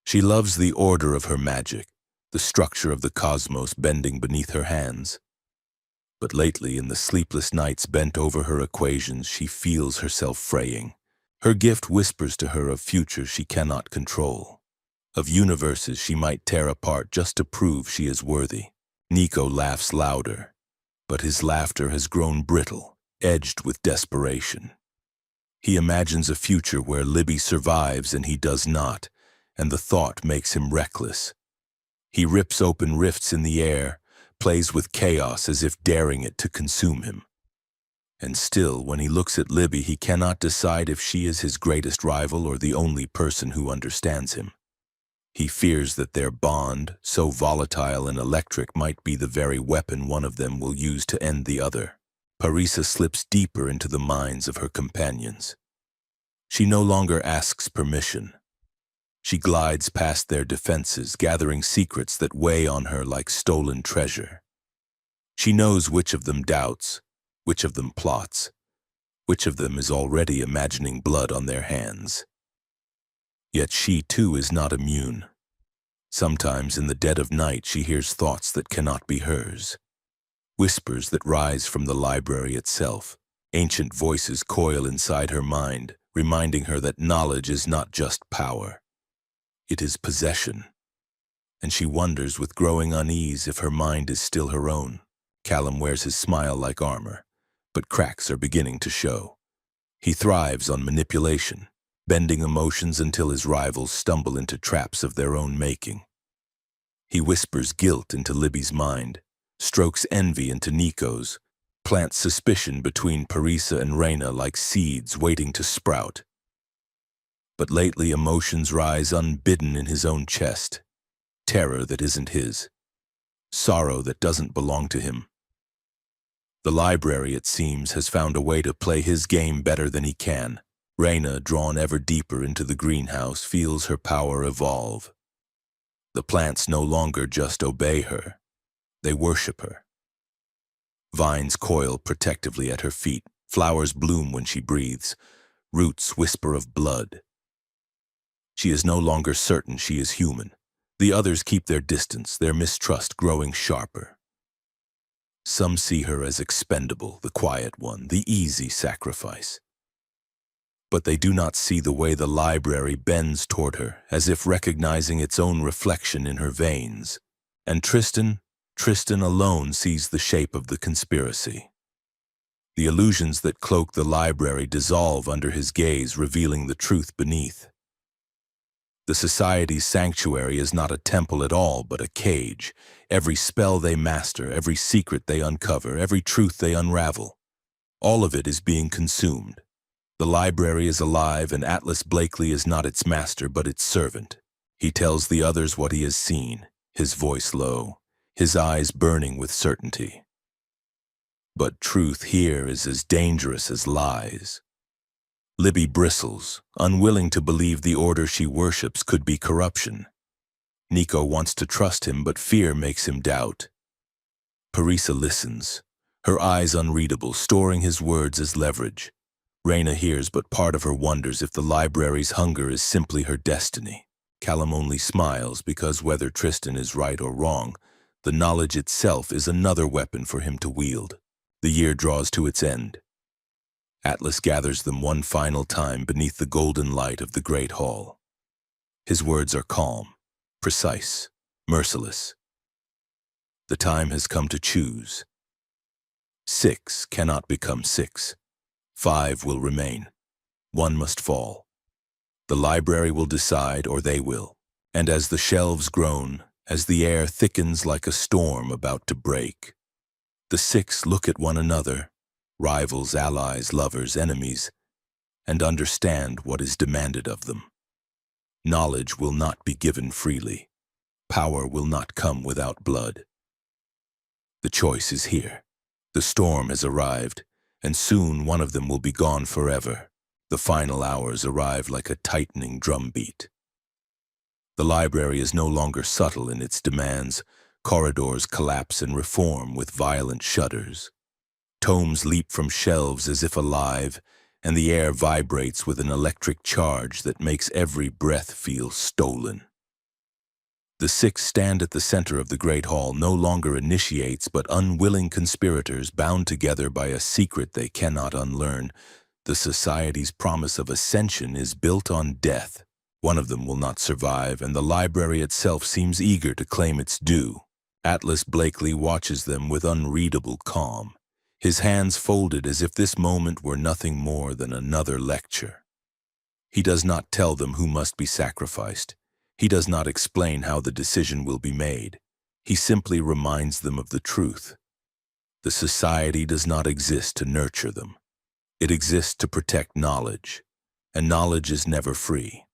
She loves the order of her magic, the structure of the cosmos bending beneath her hands. But lately, in the sleepless nights bent over her equations, she feels herself fraying. Her gift whispers to her of futures she cannot control, of universes she might tear apart just to prove she is worthy. Nico laughs louder, but his laughter has grown brittle, edged with desperation. He imagines a future where Libby survives and he does not, and the thought makes him reckless. He rips open rifts in the air, plays with chaos as if daring it to consume him. And still, when he looks at Libby, he cannot decide if she is his greatest rival or the only person who understands him. He fears that their bond, so volatile and electric, might be the very weapon one of them will use to end the other. Parisa slips deeper into the minds of her companions. She no longer asks permission. She glides past their defenses, gathering secrets that weigh on her like stolen treasure. She knows which of them doubts, which of them plots, which of them is already imagining blood on their hands. Yet she, too, is not immune. Sometimes in the dead of night she hears thoughts that cannot be hers, whispers that rise from the library itself. Ancient voices coil inside her mind, reminding her that knowledge is not just power. It is possession, and she wonders with growing unease if her mind is still her own. Callum wears his smile like armor, but cracks are beginning to show. He thrives on manipulation, bending emotions until his rivals stumble into traps of their own making. He whispers guilt into Libby's mind, strokes envy into Nico's, plants suspicion between Parisa and Reyna like seeds waiting to sprout. But lately emotions rise unbidden in his own chest. Terror that isn't his. Sorrow that doesn't belong to him. The library, it seems, has found a way to play his game better than he can. Reyna, drawn ever deeper into the greenhouse, feels her power evolve. The plants no longer just obey her. They worship her. Vines coil protectively at her feet. Flowers bloom when she breathes. Roots whisper of blood. She is no longer certain she is human. The others keep their distance, their mistrust growing sharper. Some see her as expendable, the quiet one, the easy sacrifice. But they do not see the way the library bends toward her, as if recognizing its own reflection in her veins. And Tristan alone sees the shape of the conspiracy. The illusions that cloak the library dissolve under his gaze, revealing the truth beneath. The society's sanctuary is not a temple at all, but a cage. Every spell they master, every secret they uncover, every truth they unravel, all of it is being consumed. The library is alive, and Atlas Blakely is not its master, but its servant. He tells the others what he has seen, his voice low, his eyes burning with certainty. But truth here is as dangerous as lies. Libby bristles, unwilling to believe the order she worships could be corruption. Nico wants to trust him, but fear makes him doubt. Parisa listens, her eyes unreadable, storing his words as leverage. Reyna hears, but part of her wonders if the library's hunger is simply her destiny. Callum only smiles because whether Tristan is right or wrong, the knowledge itself is another weapon for him to wield. The year draws to its end. Atlas gathers them one final time beneath the golden light of the great hall. His words are calm, precise, merciless. The time has come to choose. 6 cannot become 6. 5 will remain. 1 must fall. The library will decide, or they will. And as the shelves groan, as the air thickens like a storm about to break, the 6 look at one another, rivals, allies, lovers, enemies, and understand what is demanded of them. Knowledge will not be given freely. Power will not come without blood. The choice is here. The storm has arrived, and soon one of them will be gone forever. The final hours arrive like a tightening drumbeat. The library is no longer subtle in its demands. Corridors collapse and reform with violent shudders. Tomes leap from shelves as if alive, and the air vibrates with an electric charge that makes every breath feel stolen. The 6 stand at the center of the great hall, no longer initiates but unwilling conspirators bound together by a secret they cannot unlearn. The society's promise of ascension is built on death. One of them will not survive, and the library itself seems eager to claim its due. Atlas Blakely watches them with unreadable calm, his hands folded as if this moment were nothing more than another lecture. He does not tell them who must be sacrificed. He does not explain how the decision will be made. He simply reminds them of the truth. The society does not exist to nurture them. It exists to protect knowledge, and knowledge is never free.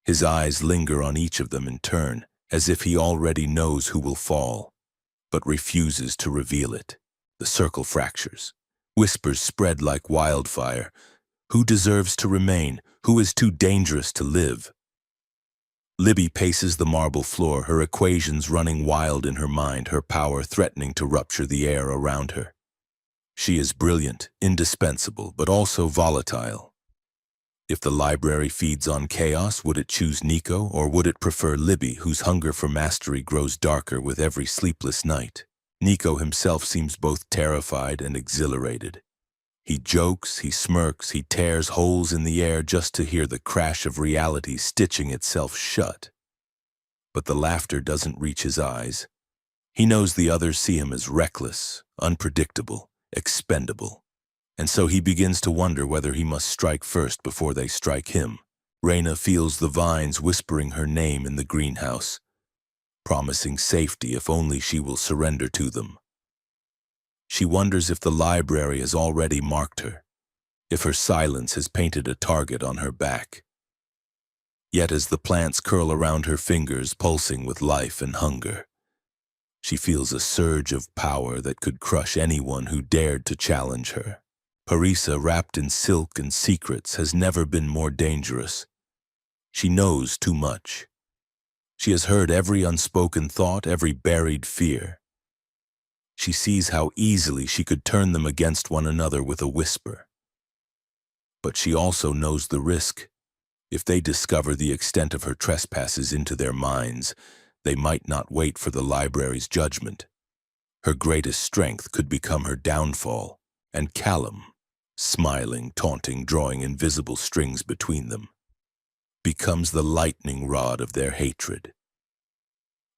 His eyes linger on each of them in turn, as if he already knows who will fall, but refuses to reveal it. The circle fractures. Whispers spread like wildfire. Who deserves to remain? Who is too dangerous to live? Libby paces the marble floor, her equations running wild in her mind, her power threatening to rupture the air around her. She is brilliant, indispensable, but also volatile. If the library feeds on chaos, would it choose Nico, or would it prefer Libby, whose hunger for mastery grows darker with every sleepless night? Nico himself seems both terrified and exhilarated. He jokes, he smirks, he tears holes in the air just to hear the crash of reality stitching itself shut. But the laughter doesn't reach his eyes. He knows the others see him as reckless, unpredictable, expendable. And so he begins to wonder whether he must strike first before they strike him. Reyna feels the vines whispering her name in the greenhouse, promising safety if only she will surrender to them. She wonders if the library has already marked her, if her silence has painted a target on her back. Yet as the plants curl around her fingers, pulsing with life and hunger, she feels a surge of power that could crush anyone who dared to challenge her. Parisa, wrapped in silk and secrets, has never been more dangerous. She knows too much. She has heard every unspoken thought, every buried fear. She sees how easily she could turn them against one another with a whisper. But she also knows the risk. If they discover the extent of her trespasses into their minds, they might not wait for the library's judgment. Her greatest strength could become her downfall, and Callum, smiling, taunting, drawing invisible strings between them, becomes the lightning rod of their hatred.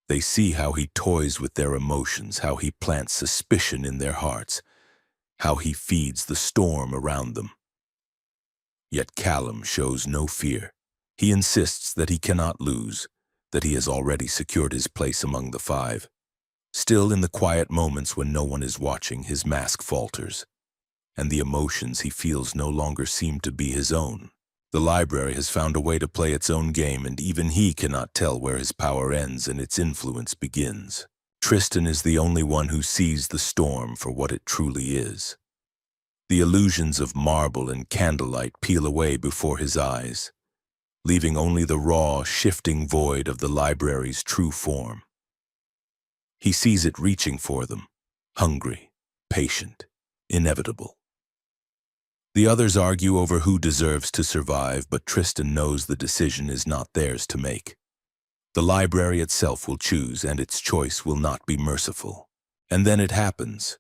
They see how he toys with their emotions, how he plants suspicion in their hearts, how he feeds the storm around them. Yet Callum shows no fear. He insists that he cannot lose, that he has already secured his place among the 5. Still, in the quiet moments when no one is watching, his mask falters, and the emotions he feels no longer seem to be his own. The library has found a way to play its own game, and even he cannot tell where his power ends and its influence begins. Tristan is the only one who sees the storm for what it truly is. The illusions of marble and candlelight peel away before his eyes, leaving only the raw, shifting void of the library's true form. He sees it reaching for them, hungry, patient, inevitable. The others argue over who deserves to survive, but Tristan knows the decision is not theirs to make. The library itself will choose, and its choice will not be merciful. And then it happens.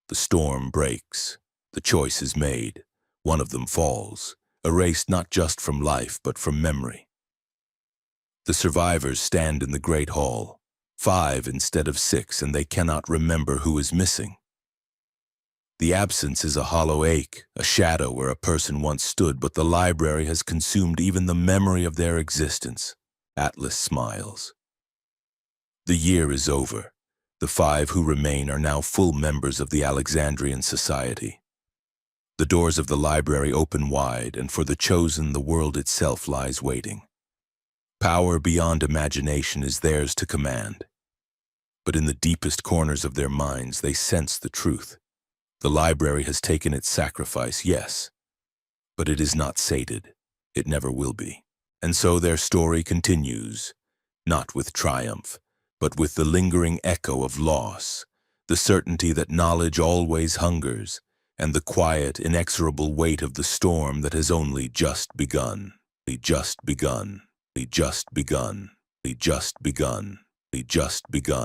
The storm breaks. The choice is made. One of them falls, erased not just from life, but from memory. The survivors stand in the great hall, 5 instead of 6, and they cannot remember who is missing. The absence is a hollow ache, a shadow where a person once stood, but the library has consumed even the memory of their existence. Atlas smiles. The year is over. The 5 who remain are now full members of the Alexandrian society. The doors of the library open wide, and for the chosen, the world itself lies waiting. Power beyond imagination is theirs to command. But in the deepest corners of their minds, they sense the truth. The library has taken its sacrifice, yes, but it is not sated. It never will be. And so their story continues, not with triumph, but with the lingering echo of loss, the certainty that knowledge always hungers, and the quiet, inexorable weight of the storm that has only just begun. Just begun. Just begun. Just begun. Just begun.